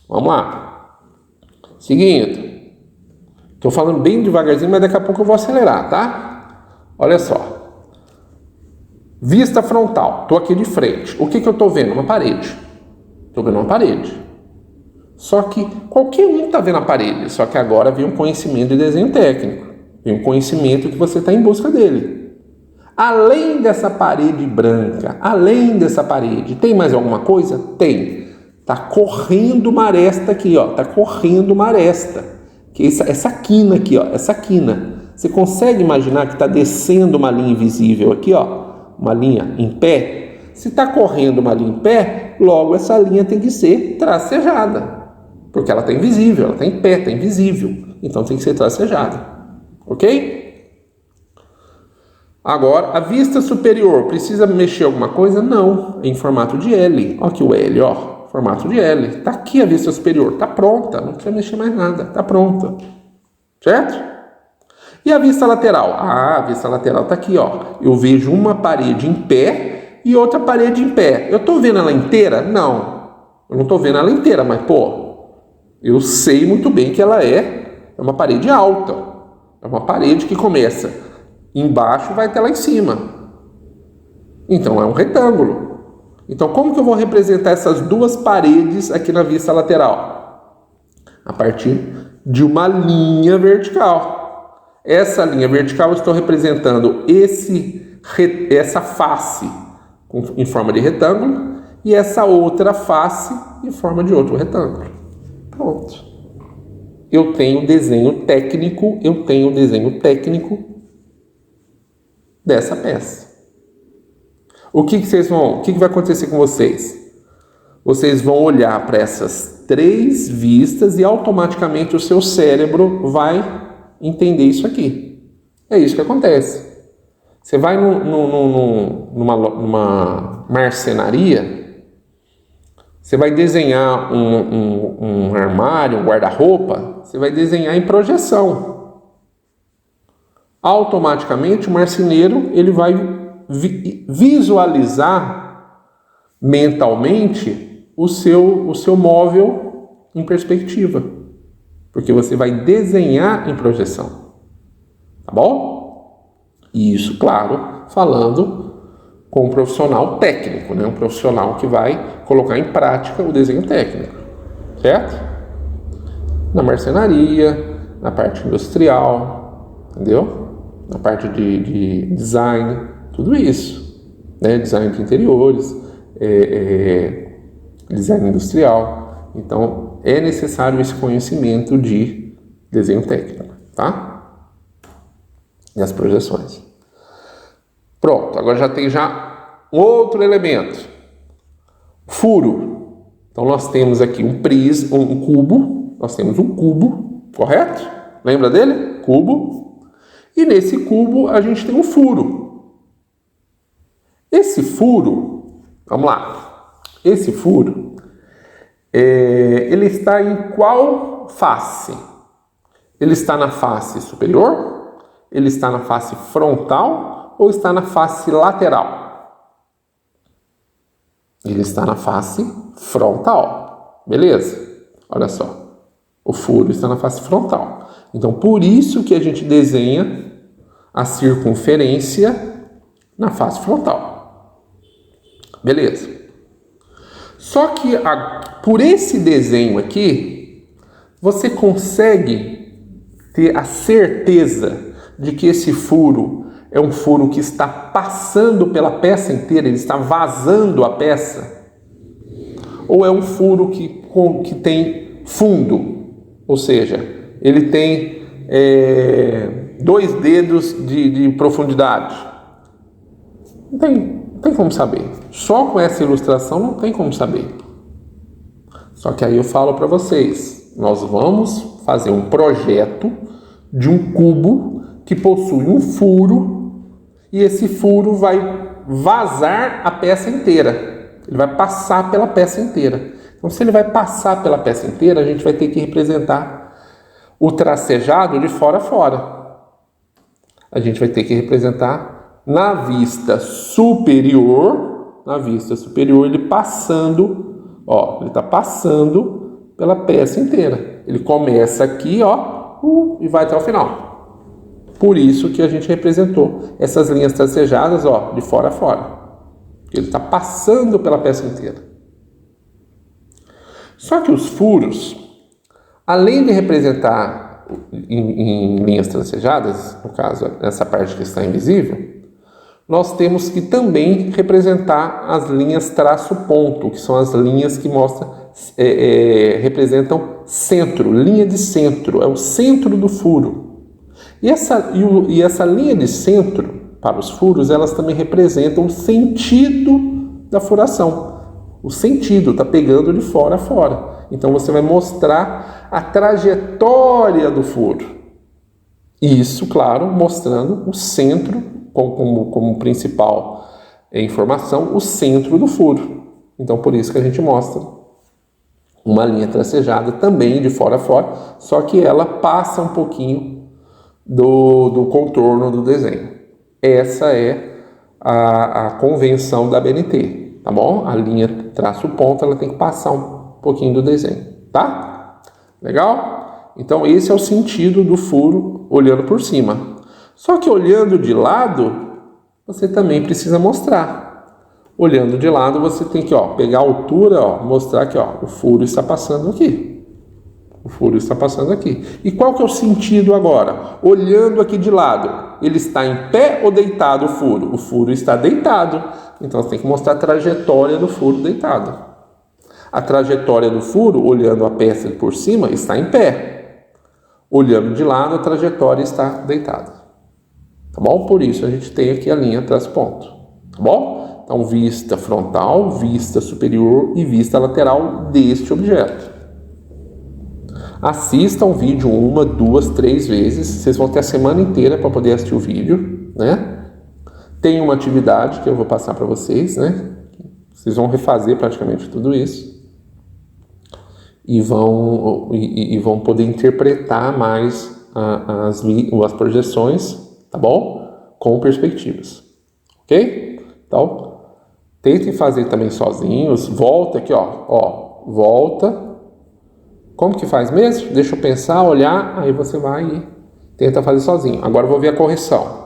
Vamos lá. Seguinte, estou falando bem devagarzinho, mas daqui a pouco eu vou acelerar, tá? Olha só. Vista frontal, estou aqui de frente. O que eu estou vendo? Uma parede. Estou vendo uma parede. Só que qualquer um está vendo a parede, só que agora vem um conhecimento de desenho técnico. Vem um conhecimento que você está em busca dele. Além dessa parede branca, além dessa parede, tem mais alguma coisa? Tem. Está correndo uma aresta aqui, ó. Está correndo uma aresta. Que essa quina aqui, ó. Essa quina. Você consegue imaginar que está descendo uma linha invisível aqui, ó? Uma linha em pé? Se está correndo uma linha em pé, logo essa linha tem que ser tracejada. Porque ela está invisível, ela está em pé, está invisível. Então tem que ser tracejada. Ok? Agora, a vista superior, precisa mexer alguma coisa? Não, em formato de L. Olha aqui o L, ó. Formato de L. Está aqui a vista superior, está pronta, não precisa mexer mais nada, está pronta. Certo? E a vista lateral? Ah, a vista lateral está aqui, ó. Eu vejo uma parede em pé e outra parede em pé. Eu estou vendo ela inteira? Não. Eu não estou vendo ela inteira, mas, pô, eu sei muito bem que ela é uma parede alta. É uma parede que começa embaixo e vai até lá em cima. Então, é um retângulo. Então, como que eu vou representar essas duas paredes aqui na vista lateral? A partir de uma linha vertical. Essa linha vertical eu estou representando essa face em forma de retângulo e essa outra face em forma de outro retângulo. Pronto. Eu tenho desenho técnico dessa peça. O que vai acontecer com vocês? Vocês vão olhar para essas 3 vistas e automaticamente o seu cérebro vai entender isso aqui. É isso que acontece. Você vai numa marcenaria, você vai desenhar um armário, um guarda-roupa, você vai desenhar em projeção. Automaticamente o marceneiro ele vai visualizar mentalmente o seu móvel em perspectiva. Porque você vai desenhar em projeção. Tá bom? Isso, claro, falando com um profissional técnico, né? Um profissional que vai colocar em prática o desenho técnico. Certo? Na marcenaria, na parte industrial, entendeu? Na parte de design, tudo isso, né? Design de interiores, design industrial. Então, é necessário esse conhecimento de desenho técnico, tá? E as projeções. Pronto, agora já tem outro elemento. Furo. Então, nós temos aqui um cubo. Nós temos um cubo, correto? Lembra dele? Cubo. E nesse cubo a gente tem um furo. Esse furo, vamos lá. Esse furo, ele está em qual face? Ele está na face superior? Ele está na face frontal? Ou está na face lateral? Ele está na face frontal. Beleza? Olha só. O furo está na face frontal. Então, por isso que a gente desenha a circunferência na face frontal. Beleza. Só que por esse desenho aqui, você consegue ter a certeza de que esse furo é um furo que está passando pela peça inteira, ele está vazando a peça? Ou é um furo que tem fundo? Ou seja, ele tem 2 dedos de profundidade? Não tem como saber. Só com essa ilustração não tem como saber. Só que aí eu falo para vocês, nós vamos fazer um projeto de um cubo que possui um furo e esse furo vai vazar a peça inteira. Ele vai passar pela peça inteira. Então, se ele vai passar pela peça inteira, a gente vai ter que representar o tracejado de fora a fora. A gente vai ter que representar na vista superior, ele passando, ele está passando pela peça inteira. Ele começa aqui, e vai até o final. Por isso que a gente representou essas linhas tracejadas, de fora a fora. Ele está passando pela peça inteira. Só que os furos, além de representar em linhas tracejadas, no caso, essa parte que está invisível, nós temos que também representar as linhas traço-ponto, que são as linhas que representam centro, linha de centro, é o centro do furo. E essa linha de centro, para os furos, elas também representam o sentido da furação. O sentido está pegando de fora a fora. Então você vai mostrar a trajetória do furo. Isso, claro, mostrando o centro como principal informação, o centro do furo. Então por isso que a gente mostra uma linha tracejada também de fora a fora, só que ela passa um pouquinho do contorno do desenho. Essa é a convenção da BNT. Tá bom? A linha traço-ponto, ela tem que passar um pouquinho do desenho, tá? Legal? Então, esse é o sentido do furo olhando por cima. Só que olhando de lado, você também precisa mostrar. Olhando de lado, você tem que pegar a altura, mostrar que o furo está passando aqui. O furo está passando aqui. E qual que é o sentido agora? Olhando aqui de lado, ele está em pé ou deitado o furo? O furo está deitado. Então você tem que mostrar a trajetória do furo deitado. A trajetória do furo, olhando a peça por cima, está em pé. Olhando de lado, a trajetória está deitada. Tá bom? Por isso a gente tem aqui a linha traço-ponto. Tá bom? Então, vista frontal, vista superior e vista lateral deste objeto. Assista o vídeo 1, 2, 3 vezes. Vocês vão ter a semana inteira para poder assistir o vídeo, né? Tem uma atividade que eu vou passar para vocês, né? Vocês vão refazer praticamente tudo isso e vão poder interpretar mais as projeções, tá bom? Com perspectivas, ok? Então, tentem fazer também sozinhos. Volta aqui, volta. Como que faz mesmo? Deixa eu pensar, olhar, aí você vai e tenta fazer sozinho. Agora eu vou ver a correção.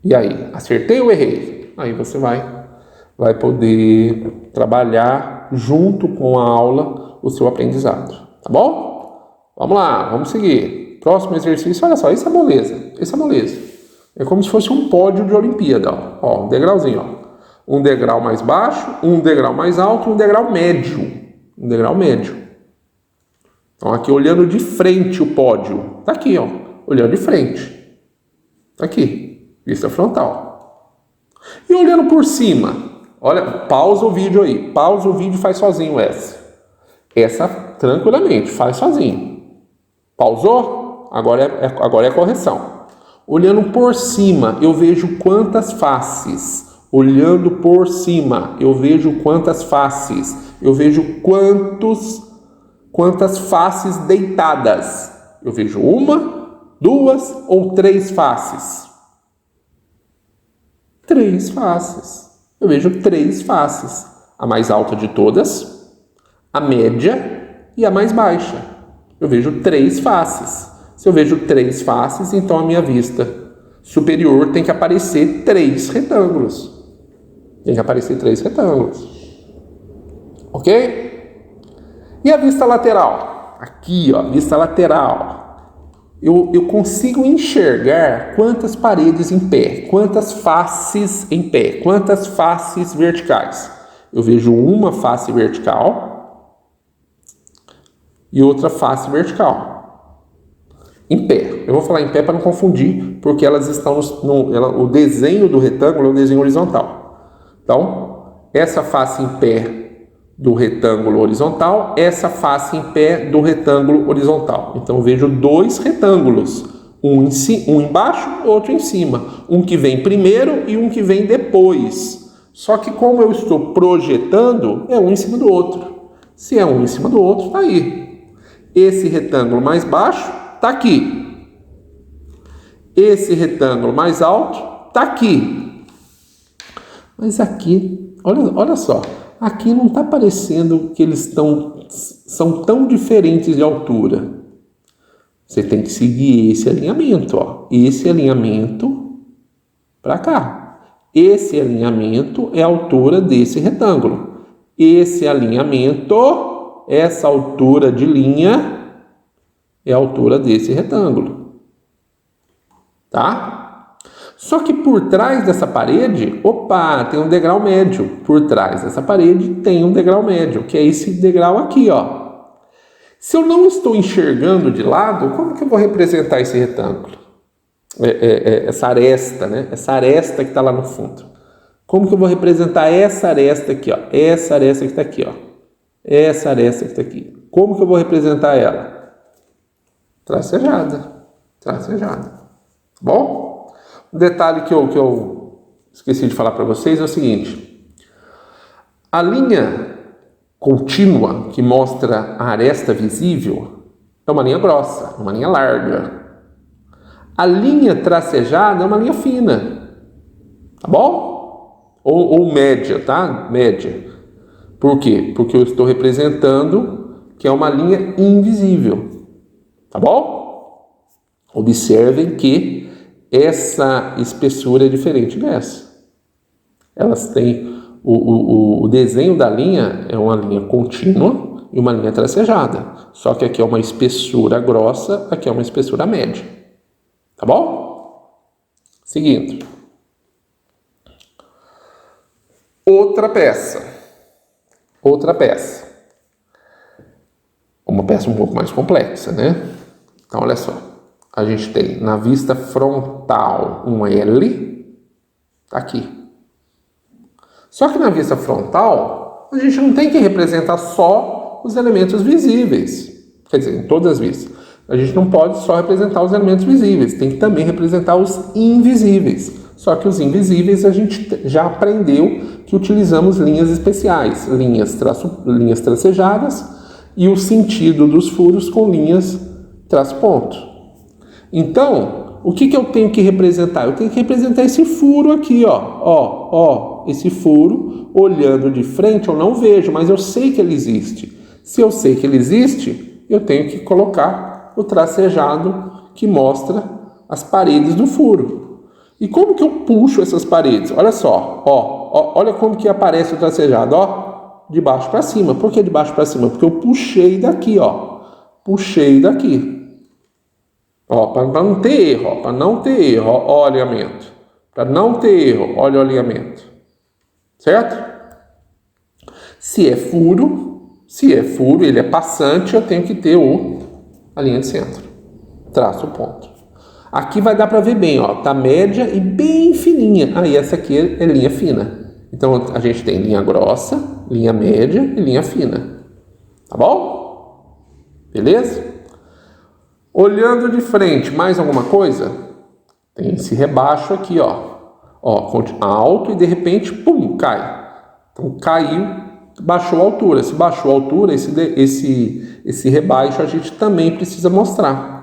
E aí, acertei ou errei? Aí você vai poder trabalhar junto com a aula o seu aprendizado, tá bom? Vamos lá, vamos seguir. Próximo exercício, olha só, esse é moleza. Esse é moleza. É como se fosse um pódio de Olimpíada, ó. Um degrauzinho, ó. Um degrau mais baixo, um degrau mais alto e um degrau médio. Um degrau médio. Então, aqui olhando de frente o pódio. Tá aqui, ó. Olhando de frente. Tá aqui. Vista frontal. E olhando por cima. Olha, pausa o vídeo aí. Pausa o vídeo e faz sozinho essa. Essa, tranquilamente, faz sozinho. Pausou? Agora é a correção. Olhando por cima, eu vejo quantas faces. Olhando por cima, eu vejo quantas faces. Eu vejo quantas faces deitadas. Eu vejo 1, 2 ou 3 faces. 3 faces. Eu vejo 3 faces. A mais alta de todas, a média e a mais baixa. Eu vejo 3 faces. Se eu vejo 3 faces, então a minha vista superior tem que aparecer 3 retângulos. Tem que aparecer 3 retângulos. Ok? E a vista lateral? Aqui, ó, vista lateral. Eu consigo enxergar quantas paredes em pé, quantas faces em pé, quantas faces verticais. Eu vejo uma face vertical e outra face vertical. Em pé. Eu vou falar em pé para não confundir, porque elas estão o desenho do retângulo é o desenho horizontal. Então, essa face em pé do retângulo horizontal, essa face em pé do retângulo horizontal. Então, eu vejo 2 retângulos. Um embaixo, outro em cima. Um que vem primeiro e um que vem depois. Só que como eu estou projetando, é um em cima do outro. Se é um em cima do outro, está aí. Esse retângulo mais baixo está aqui. Esse retângulo mais alto está aqui. Mas aqui, olha só, aqui não está parecendo que eles são tão diferentes de altura. Você tem que seguir esse alinhamento, ó. Esse alinhamento para cá. Esse alinhamento é a altura desse retângulo. Esse alinhamento, essa altura de linha é a altura desse retângulo. Tá? Só que por trás dessa parede, tem um degrau médio. Por trás dessa parede tem um degrau médio, que é esse degrau aqui, ó. Se eu não estou enxergando de lado, como que eu vou representar esse retângulo? Essa aresta, né? Essa aresta que está lá no fundo. Como que eu vou representar essa aresta aqui, ó? Essa aresta que está aqui, ó. Essa aresta que está aqui. Como que eu vou representar ela? Tracejada. Tracejada. Bom? Um detalhe que eu esqueci de falar para vocês é o seguinte. A linha contínua que mostra a aresta visível é uma linha grossa, uma linha larga. A linha tracejada é uma linha fina. Tá bom? Ou média, tá? Média. Por quê? Porque eu estou representando que é uma linha invisível. Tá bom? Observem que essa espessura é diferente dessa. Elas têm o desenho da linha é uma linha contínua e uma linha tracejada. Só que aqui é uma espessura grossa, aqui é uma espessura média. Tá bom? Seguindo. Outra peça. Uma peça um pouco mais complexa, né? Então, olha só. A gente tem na vista frontal um L. Tá aqui. Só que na vista frontal, a gente não tem que representar só os elementos visíveis. Quer dizer, em todas as vistas. A gente não pode só representar os elementos visíveis. Tem que também representar os invisíveis. Só que os invisíveis a gente já aprendeu que utilizamos linhas especiais. Linhas tracejadas e o sentido dos furos com linhas traço-ponto. Então, o que eu tenho que representar? Eu tenho que representar esse furo aqui, ó. Esse furo, olhando de frente, eu não vejo, mas eu sei que ele existe. Se eu sei que ele existe, eu tenho que colocar o tracejado que mostra as paredes do furo. E como que eu puxo essas paredes? Olha só, olha como que aparece o tracejado, ó, de baixo para cima. Por que de baixo para cima? Porque eu puxei daqui, ó. puxei daqui. Ó, para não ter erro, ó, para não ter erro, ó, o alinhamento. Para não ter erro, olha o alinhamento. Certo? Se é furo, ele é passante, eu tenho que ter a linha de centro. Traço o ponto. Aqui vai dar para ver bem, ó, tá média e bem fininha. Aí essa aqui é linha fina. Então a gente tem linha grossa, linha média e linha fina. Tá bom? Beleza? Olhando de frente, mais alguma coisa? Tem esse rebaixo aqui, ó. Ó, alto e de repente, pum, cai. Então caiu, baixou a altura. Se baixou a altura, esse rebaixo a gente também precisa mostrar.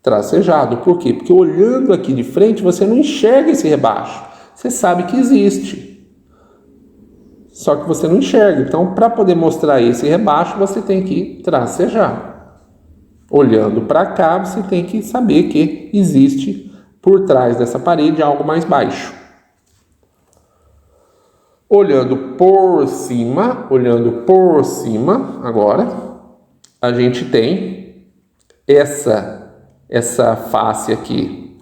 Tracejado. Por quê? Porque olhando aqui de frente, você não enxerga esse rebaixo. Você sabe que existe. Só que você não enxerga. Então, para poder mostrar esse rebaixo, você tem que tracejar. Olhando para cá, você tem que saber que existe por trás dessa parede algo mais baixo. Olhando por cima, agora, a gente tem essa face aqui,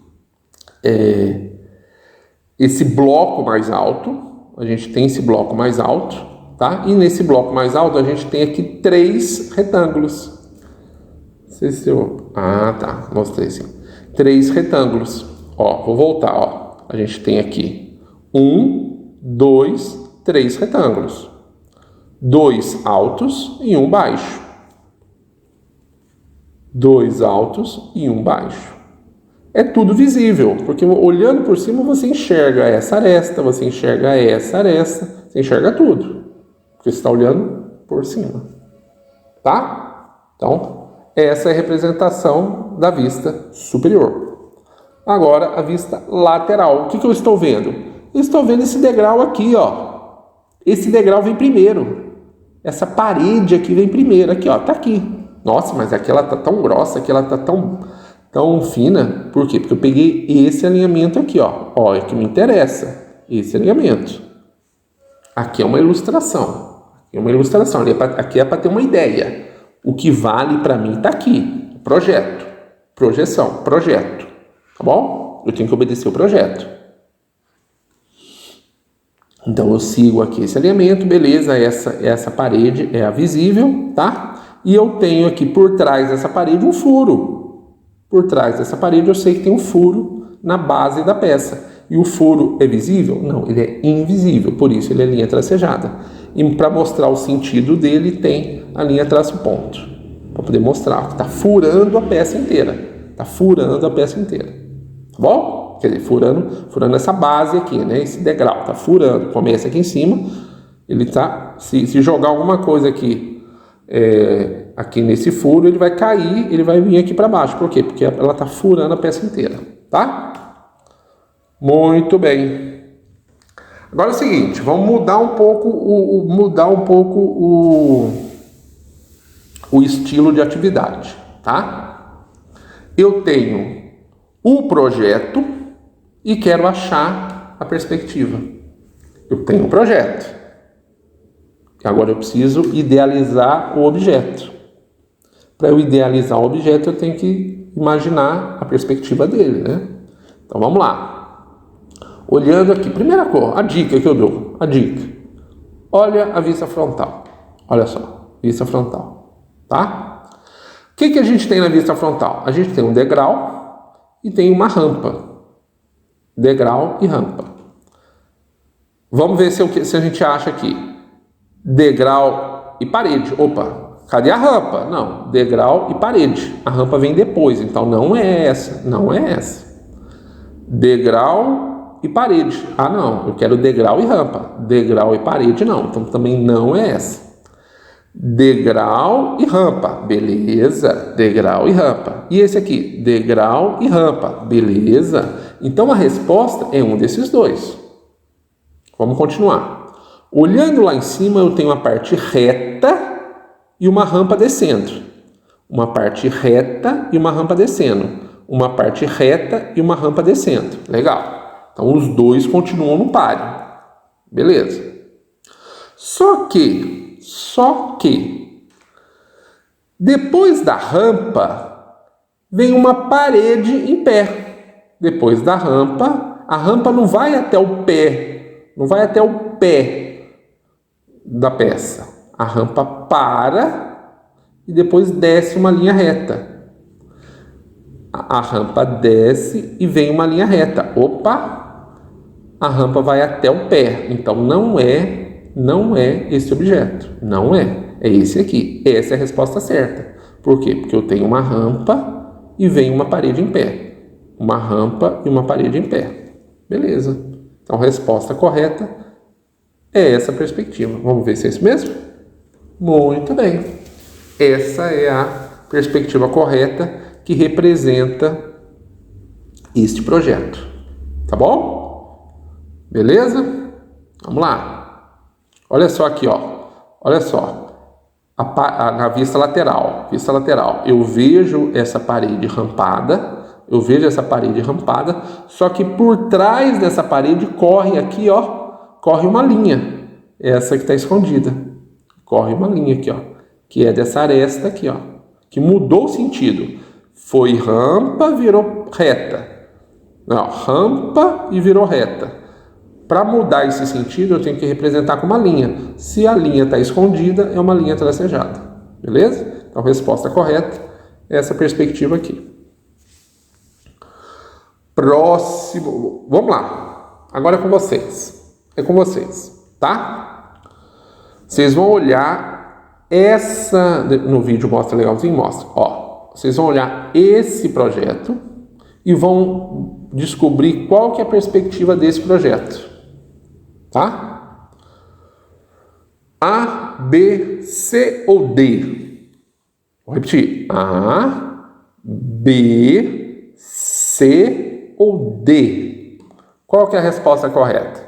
esse bloco mais alto, a gente tem esse bloco mais alto, tá? E nesse bloco mais alto a gente tem aqui 3 retângulos. Não sei se eu... Ah, tá, mostrei assim. 3 retângulos. Ó, vou voltar, ó. A gente tem aqui 1, 2, 3 retângulos. 2 altos e 1 baixo. 2 altos e 1 baixo. É tudo visível, porque olhando por cima você enxerga essa aresta, você enxerga essa aresta, você enxerga tudo, porque você está olhando por cima. Tá? Então, essa é a representação da vista superior. Agora, a vista lateral. O que eu estou vendo? Eu estou vendo esse degrau aqui, ó. Esse degrau vem primeiro. Essa parede aqui vem primeiro. Aqui, ó, tá aqui. Nossa, mas aqui ela tá tão grossa, aqui ela tá tão fina. Por quê? Porque eu peguei esse alinhamento aqui, ó. Ó, é que me interessa. Esse alinhamento. Aqui é uma ilustração. Aqui é para ter uma ideia. O que vale para mim tá aqui. Projeto. Projeção. Projeto. Tá bom? Eu tenho que obedecer o projeto. Então eu sigo aqui esse alinhamento. Beleza, essa parede é a visível, tá? E eu tenho aqui por trás dessa parede um furo. Por trás dessa parede eu sei que tem um furo na base da peça. E o furo é visível? Não, ele é invisível. Por isso ele é linha tracejada. E para mostrar o sentido dele, tem a linha traço ponto. Para poder mostrar que está furando a peça inteira. Está furando a peça inteira. Tá bom? Quer dizer, furando essa base aqui, né? Esse degrau. Está furando. Começa aqui em cima. Ele está... Se jogar alguma coisa aqui... aqui nesse furo, ele vai cair, ele vai vir aqui para baixo. Por quê? Porque ela está furando a peça inteira, tá? Muito bem. Agora é o seguinte, vamos mudar um pouco o estilo de atividade, tá? Eu tenho o projeto e quero achar a perspectiva. Eu tenho um projeto. Agora eu preciso idealizar o objeto. Para eu idealizar o objeto, eu tenho que imaginar a perspectiva dele, né? Então vamos lá. Olhando aqui, primeira cor, a dica que eu dou. A dica. Olha a vista frontal. Olha só, vista frontal. Tá? O que a gente tem na vista frontal? A gente tem um degrau e tem uma rampa. Degrau e rampa. Vamos ver se a gente acha aqui. Degrau e parede. Opa, cadê a rampa? Não, degrau e parede. A rampa vem depois, então não é essa. Não é essa. Degrau e parede. Ah, não, eu quero degrau e rampa. Degrau e parede não, então também não é essa. Degrau e rampa. Beleza, degrau e rampa. E esse aqui? Degrau e rampa. Beleza. Então a resposta é um desses dois. Vamos continuar. Olhando lá em cima, eu tenho uma parte reta e uma rampa descendo. Uma parte reta e uma rampa descendo. Uma parte reta e uma rampa descendo. Legal. Então, os dois continuam no páreo. Beleza. Só que, Depois da rampa, vem uma parede em pé. Depois da rampa, a rampa não vai até o pé, não vai até o pé da peça. A rampa para e depois desce uma linha reta. A rampa desce e vem uma linha reta. Opa! A rampa vai até o pé. Então não é esse objeto. Não é. É esse aqui. Essa é a resposta certa. Por quê? Porque eu tenho uma rampa e vem uma parede em pé. Uma rampa e uma parede em pé. Beleza. Então a resposta correta é essa perspectiva. Vamos ver se é isso mesmo? Muito bem. Essa é a perspectiva correta que representa este projeto. Tá bom? Beleza? Vamos lá. Olha só aqui, ó. Olha só. Na vista lateral. Vista lateral. Eu vejo essa parede rampada. Só que por trás dessa parede corre aqui, ó. Corre uma linha. Essa que está escondida. Corre uma linha aqui, ó. Que é dessa aresta aqui, ó. Que mudou o sentido. Foi rampa, virou reta. Não, rampa e virou reta. Para mudar esse sentido, eu tenho que representar com uma linha. Se a linha está escondida, é uma linha tracejada. Beleza? Então, a resposta correta é essa perspectiva aqui. Próximo. Vamos lá. Agora é com vocês. Tá? Vocês vão olhar essa... No vídeo mostra legalzinho? Mostra. Ó. Vocês vão olhar esse projeto e vão descobrir qual que é a perspectiva desse projeto. Tá? A, B, C ou D? Vou repetir. A, B, C ou D? Qual que é a resposta correta?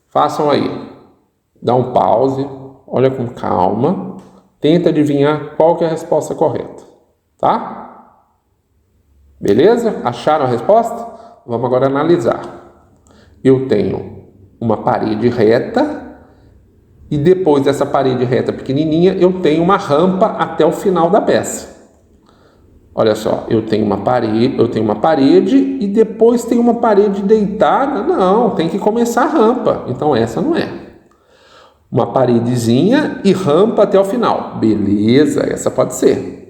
Façam aí. Dá um pause, olha com calma, tenta adivinhar qual que é a resposta correta. Tá? Beleza? Acharam a resposta? Vamos agora analisar. Eu tenho uma parede reta e depois dessa parede reta pequenininha eu tenho uma rampa até o final da peça. Olha só, eu tenho uma parede e depois tem uma parede deitada. Não, tem que começar a rampa. Então essa não é. Uma paredezinha e rampa até o final. Beleza, essa pode ser.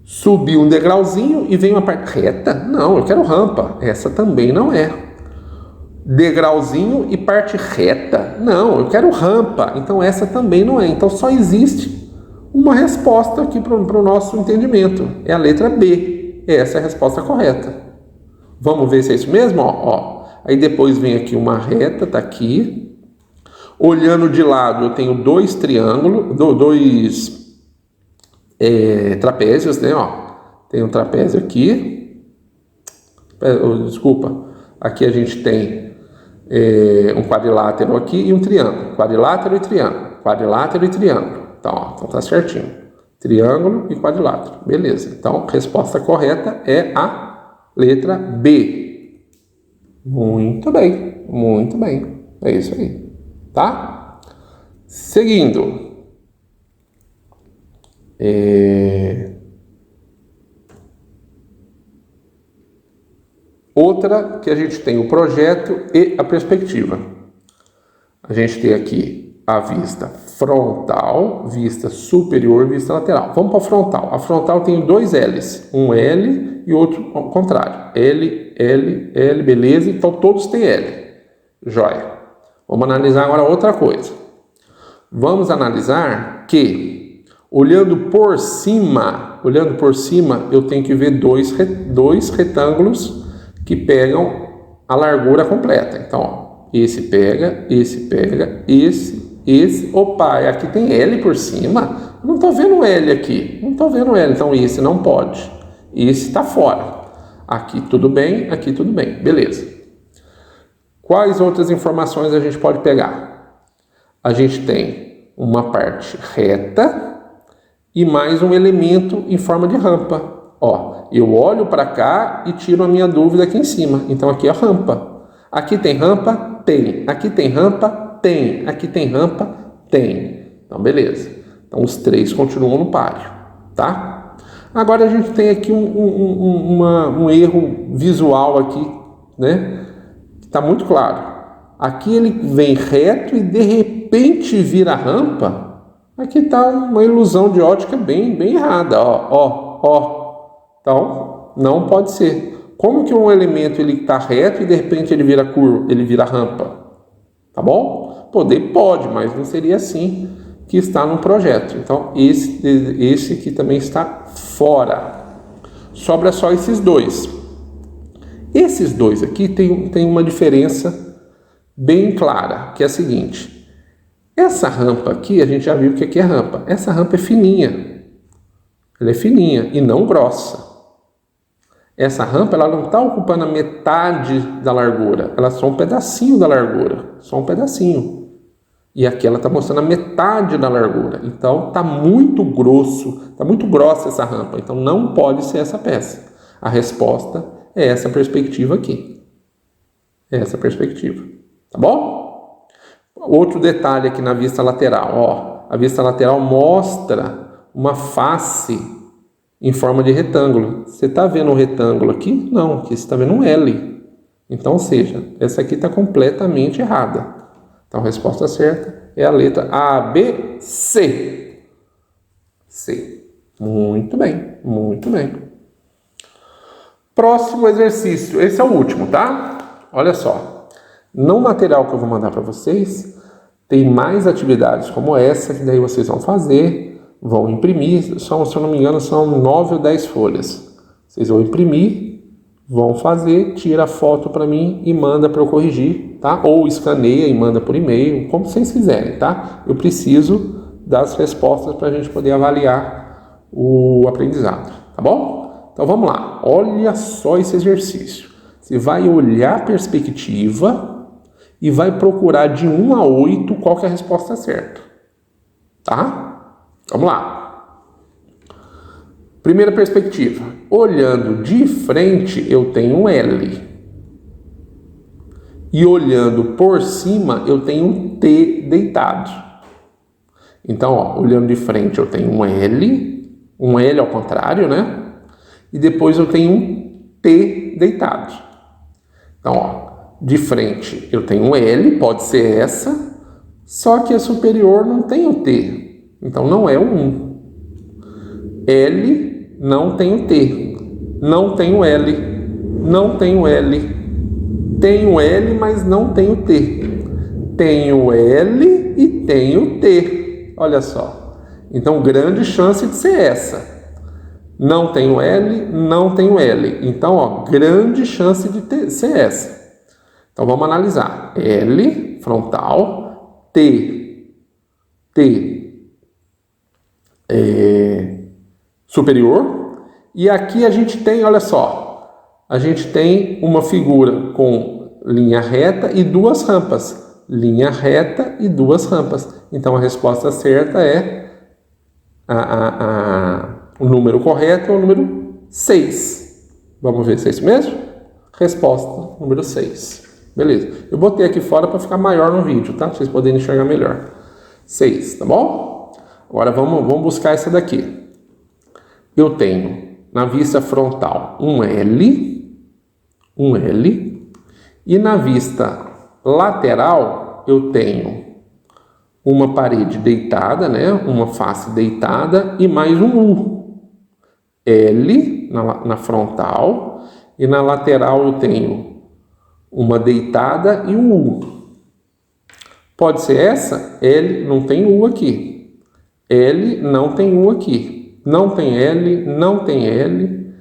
Subir um degrauzinho e vem uma parte reta? Não, eu quero rampa. Essa também não é. Degrauzinho e parte reta? Não, eu quero rampa. Então essa também não é. Então só existe uma resposta aqui para o nosso entendimento. É a letra B. Essa é a resposta correta. Vamos ver se é isso mesmo? Ó. Aí depois vem aqui uma reta, tá aqui. Olhando de lado eu tenho dois triângulos, trapézios, né? Ó, tem um trapézio aqui. Desculpa. Aqui a gente tem um quadrilátero aqui e um triângulo. Quadrilátero e triângulo. Quadrilátero e triângulo. Então tá certinho. Triângulo e quadrilátero. Beleza. Então, a resposta correta é a letra B. Muito bem. Muito bem. É isso aí. Tá? Seguindo. Outra que a gente tem o projeto e a perspectiva. A gente tem aqui a vista frontal, vista superior, vista lateral. Vamos para a frontal. A frontal tem dois L's, um L e outro ao contrário. L, beleza? Então todos têm L. Joia. Vamos analisar agora outra coisa. Vamos analisar que, olhando por cima, eu tenho que ver dois retângulos que pegam a largura completa. Então, ó, esse pega, esse. Opa, aqui tem L por cima. Não estou vendo L aqui. Então, esse não pode. Esse está fora. Aqui tudo bem, aqui tudo bem. Beleza. Quais outras informações a gente pode pegar? A gente tem uma parte reta e mais um elemento em forma de rampa. Ó, eu olho para cá e tiro a minha dúvida aqui em cima. Então aqui é a rampa. Aqui tem rampa? Tem. Aqui tem rampa? Tem. Aqui tem rampa? Tem. Então beleza. Então, os três continuam no páreo, tá? Agora a gente tem aqui um erro visual aqui, né? Está muito claro. Aqui ele vem reto e de repente vira rampa. Aqui está uma ilusão de ótica bem errada, ó. Então, não pode ser. Como que um elemento ele está reto e de repente ele vira curva, ele vira rampa? Tá bom? Poder pode, mas não seria assim que está no projeto. Então, esse aqui também está fora. Sobra só esses dois. Esses dois aqui tem uma diferença bem clara, que é a seguinte. Essa rampa aqui, a gente já viu que aqui é rampa. Essa rampa é fininha. Ela é fininha e não grossa. Essa rampa ela não está ocupando a metade da largura. Ela é só um pedacinho da largura. Só um pedacinho. E aqui ela está mostrando a metade da largura. Então está muito grosso. Está muito grossa essa rampa. Então não pode ser essa peça. A resposta é essa perspectiva aqui. É essa perspectiva. Tá bom? Outro detalhe aqui na vista lateral. Ó, a vista lateral mostra uma face em forma de retângulo. Você está vendo um retângulo aqui? Não, aqui você está vendo um L. Então, ou seja, essa aqui está completamente errada. Então, a resposta certa é a letra A, B, C. C. Muito bem, muito bem. Próximo exercício. Esse é o último, tá? Olha só. No material que eu vou mandar para vocês, tem mais atividades como essa, que daí vocês vão fazer, vão imprimir, se eu não me engano, são 9 ou 10 folhas. Vocês vão imprimir, vão fazer, tira a foto para mim e manda para eu corrigir, tá? Ou escaneia e manda por e-mail, como vocês quiserem, tá? Eu preciso das respostas para a gente poder avaliar o aprendizado, tá bom? Então vamos lá, olha só esse exercício. Você vai olhar a perspectiva e vai procurar de 1 a 8 qual que é a resposta certa. Tá? Vamos lá. Primeira perspectiva. Olhando de frente, eu tenho um L. E olhando por cima, eu tenho um T deitado. Então, ó, olhando de frente, eu tenho um L ao contrário, né? E depois eu tenho um T deitado. Então, ó. De frente eu tenho um L, pode ser essa, só que a superior não tem o T, então não é o 1. L não tem o T, não tem o L, não tem o L, tem o L, mas não tem o T, tem o L e tem o T, olha só. Então, grande chance de ser essa. Não tem o L, não tem o L, então, ó, grande chance de ser essa. Então, vamos analisar. L, frontal, T, superior. E aqui a gente tem, olha só, a gente tem uma figura com linha reta e duas rampas. Linha reta e duas rampas. Então, a resposta certa é o número correto é o número 6. Vamos ver se é isso mesmo? Resposta número 6. Beleza. Eu botei aqui fora para ficar maior no vídeo, tá? Pra vocês poderem enxergar melhor. 6, tá bom? Agora vamos buscar essa daqui. Eu tenho na vista frontal um L. E na vista lateral eu tenho uma parede deitada, né? Uma face deitada e mais um U. L na frontal e na lateral eu tenho uma deitada e um U. Pode ser essa? L não tem U aqui. L não tem U aqui. Não tem L, não tem L.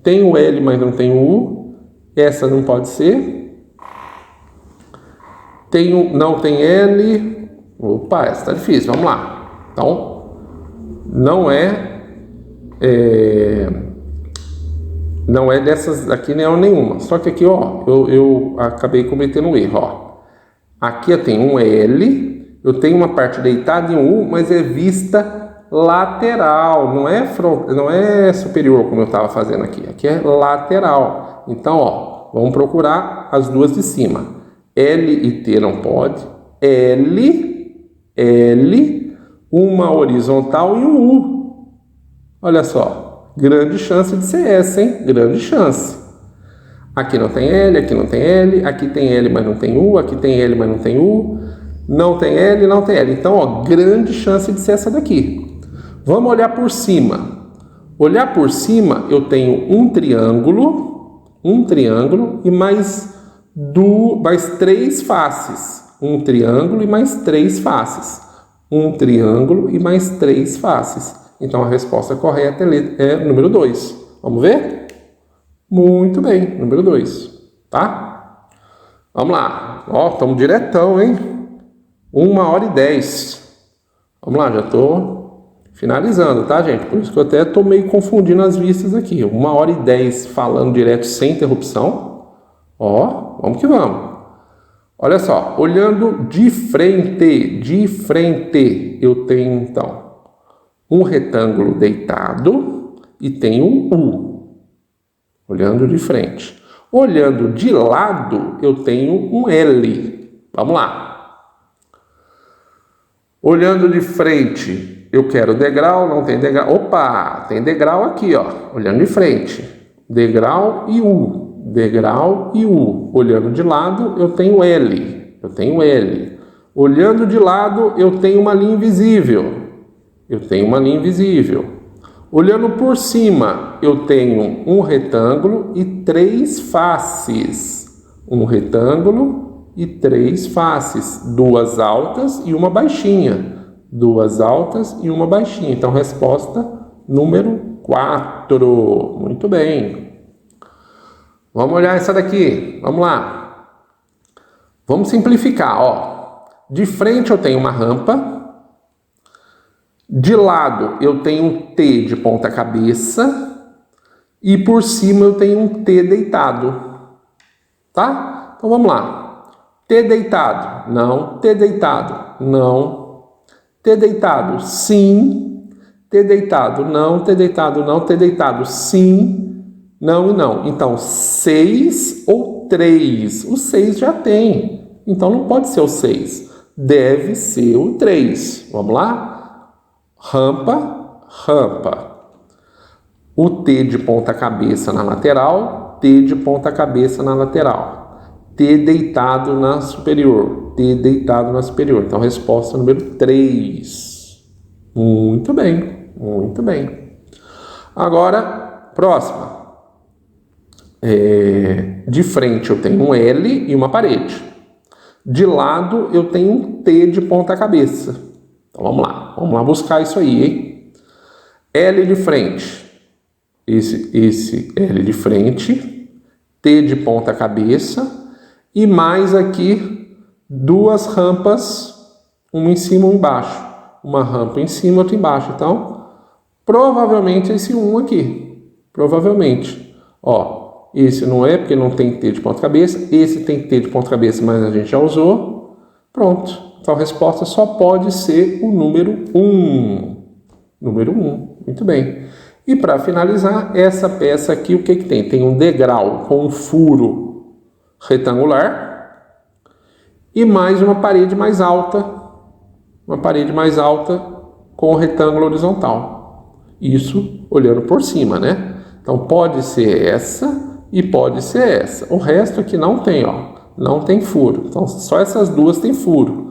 Tem o L, mas não tem o U. Essa não pode ser. Não tem L. Opa, essa tá difícil. Vamos lá. Então, não é dessas aqui, não é nenhuma. Só que aqui, ó, eu acabei cometendo um erro, ó. Aqui eu tenho um L, eu tenho uma parte deitada e um U, mas é vista lateral, não é superior como eu estava fazendo aqui. Aqui é lateral. Então, ó, vamos procurar as duas de cima. L e T não pode. L, uma horizontal e um U. Olha só, grande chance de ser essa, hein? Grande chance. Aqui não tem L, aqui não tem L, aqui tem L, mas não tem U, aqui tem L, mas não tem U, não tem L, não tem L. Então, ó, grande chance de ser essa daqui. Vamos olhar por cima. Olhar por cima, eu tenho um triângulo e mais 3 faces. Um triângulo e mais 3 faces. Um triângulo e mais 3 faces. Então, a resposta correta é número 2. Vamos ver? Muito bem, número 2, tá? Vamos lá. Ó, estamos diretão, hein? 1h10. Vamos lá, já estou finalizando, tá, gente? Por isso que eu até estou meio confundindo as vistas aqui. 1h10 falando direto sem interrupção. Ó, vamos que vamos. Olha só, olhando de frente, eu tenho, então, um retângulo deitado e tenho um U. Olhando de frente. Olhando de lado, eu tenho um L. Vamos lá. Olhando de frente, eu quero degrau, não tem degrau. Opa, tem degrau aqui, ó. Olhando de frente. Degrau e U. Degrau e U. Olhando de lado, eu tenho L. Eu tenho L. Olhando de lado, eu tenho uma linha invisível. Eu tenho uma linha invisível. Olhando por cima, eu tenho um retângulo e 3 faces. Um retângulo e 3 faces. 2 altas e uma baixinha. 2 altas e uma baixinha. Então, resposta número 4. Muito bem. Vamos olhar essa daqui. Vamos lá. Vamos simplificar, ó. De frente eu tenho uma rampa. De lado eu tenho um T de ponta cabeça e por cima eu tenho um T deitado, tá? Então vamos lá. T deitado, não. T deitado, não. T deitado, sim. T deitado, não. T deitado, não. T deitado, sim. Não e não. Então 6 ou 3. O 6 já tem. Então não pode ser o 6. Deve ser o 3. Vamos lá? Rampa, rampa. O T de ponta cabeça na lateral, T de ponta cabeça na lateral. T deitado na superior, T deitado na superior. Então, resposta número 3. Muito bem, muito bem. Agora, próxima. De frente eu tenho um L e uma parede. De lado eu tenho um T de ponta cabeça. Então vamos lá buscar isso aí, hein? L de frente, esse L de frente, T de ponta cabeça e mais aqui 2 rampas, uma em cima e uma embaixo. Uma rampa em cima e outra embaixo. Então, provavelmente esse 1 aqui, provavelmente. Ó, esse não é porque não tem T de ponta cabeça, esse tem T de ponta cabeça, mas a gente já usou. Pronto. Então, a resposta só pode ser o número 1. Número 1. Muito bem. E para finalizar, essa peça aqui, o que tem? Tem um degrau com um furo retangular e mais uma parede mais alta. Uma parede mais alta com retângulo horizontal. Isso olhando por cima, né? Então, pode ser essa e pode ser essa. O resto aqui não tem, ó. Não tem furo. Então, só essas duas tem furo.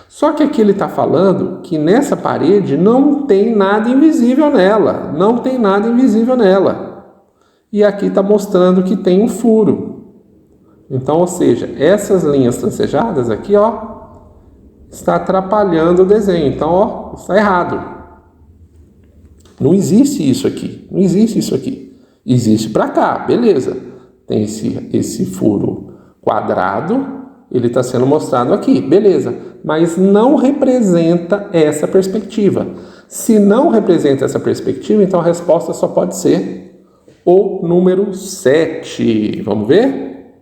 Só que aqui ele está falando que nessa parede não tem nada invisível nela. Não tem nada invisível nela. E aqui está mostrando que tem um furo. Então, ou seja, essas linhas tracejadas aqui, ó, está atrapalhando o desenho. Então, ó, está errado. Não existe isso aqui. Não existe isso aqui. Existe para cá, beleza. Tem esse furo quadrado. Ele está sendo mostrado aqui, beleza, mas não representa essa perspectiva. Se não representa essa perspectiva, então a resposta só pode ser o número 7. Vamos ver?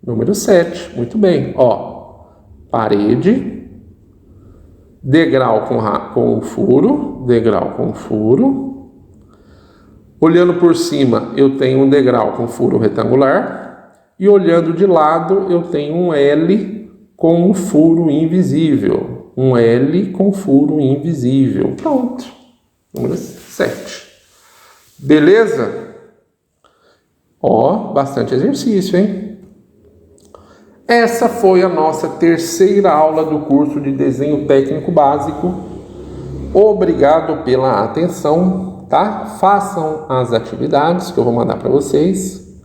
Número 7, muito bem. Ó, parede, degrau com furo, degrau com furo. Olhando por cima, eu tenho um degrau com furo retangular. E olhando de lado, eu tenho um L com um furo invisível. um L com furo invisível. Pronto. Número 7. Beleza? Ó, bastante exercício, hein? Essa foi a nossa terceira aula do curso de Desenho Técnico Básico. Obrigado pela atenção, tá? Façam as atividades que eu vou mandar para vocês.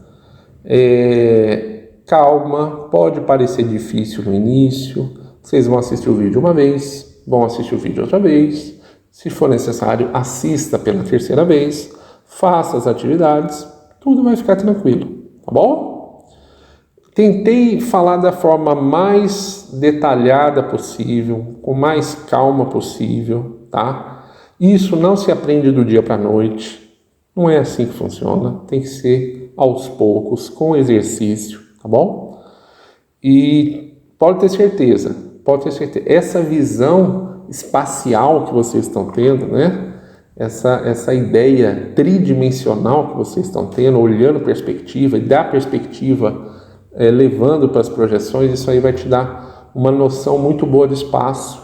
Calma, pode parecer difícil no início. Vocês vão assistir o vídeo uma vez, vão assistir o vídeo outra vez. Se for necessário, assista pela terceira vez. Faça as atividades, tudo vai ficar tranquilo, tá bom? Tentei falar da forma mais detalhada possível, com mais calma possível, tá? Isso não se aprende do dia para a noite, não é assim que funciona, tem que ser aos poucos, com exercício, tá bom? E pode ter certeza, essa visão espacial que vocês estão tendo, né? Essa ideia tridimensional que vocês estão tendo, olhando perspectiva e da perspectiva levando para as projeções, isso aí vai te dar uma noção muito boa de espaço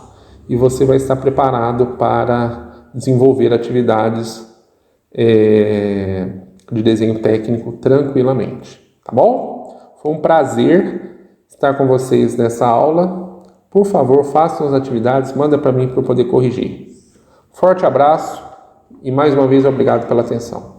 e você vai estar preparado para desenvolver atividades de desenho técnico tranquilamente, tá bom? Foi um prazer estar com vocês nessa aula. Por favor, façam as atividades, manda para mim para eu poder corrigir. Forte abraço e mais uma vez obrigado pela atenção.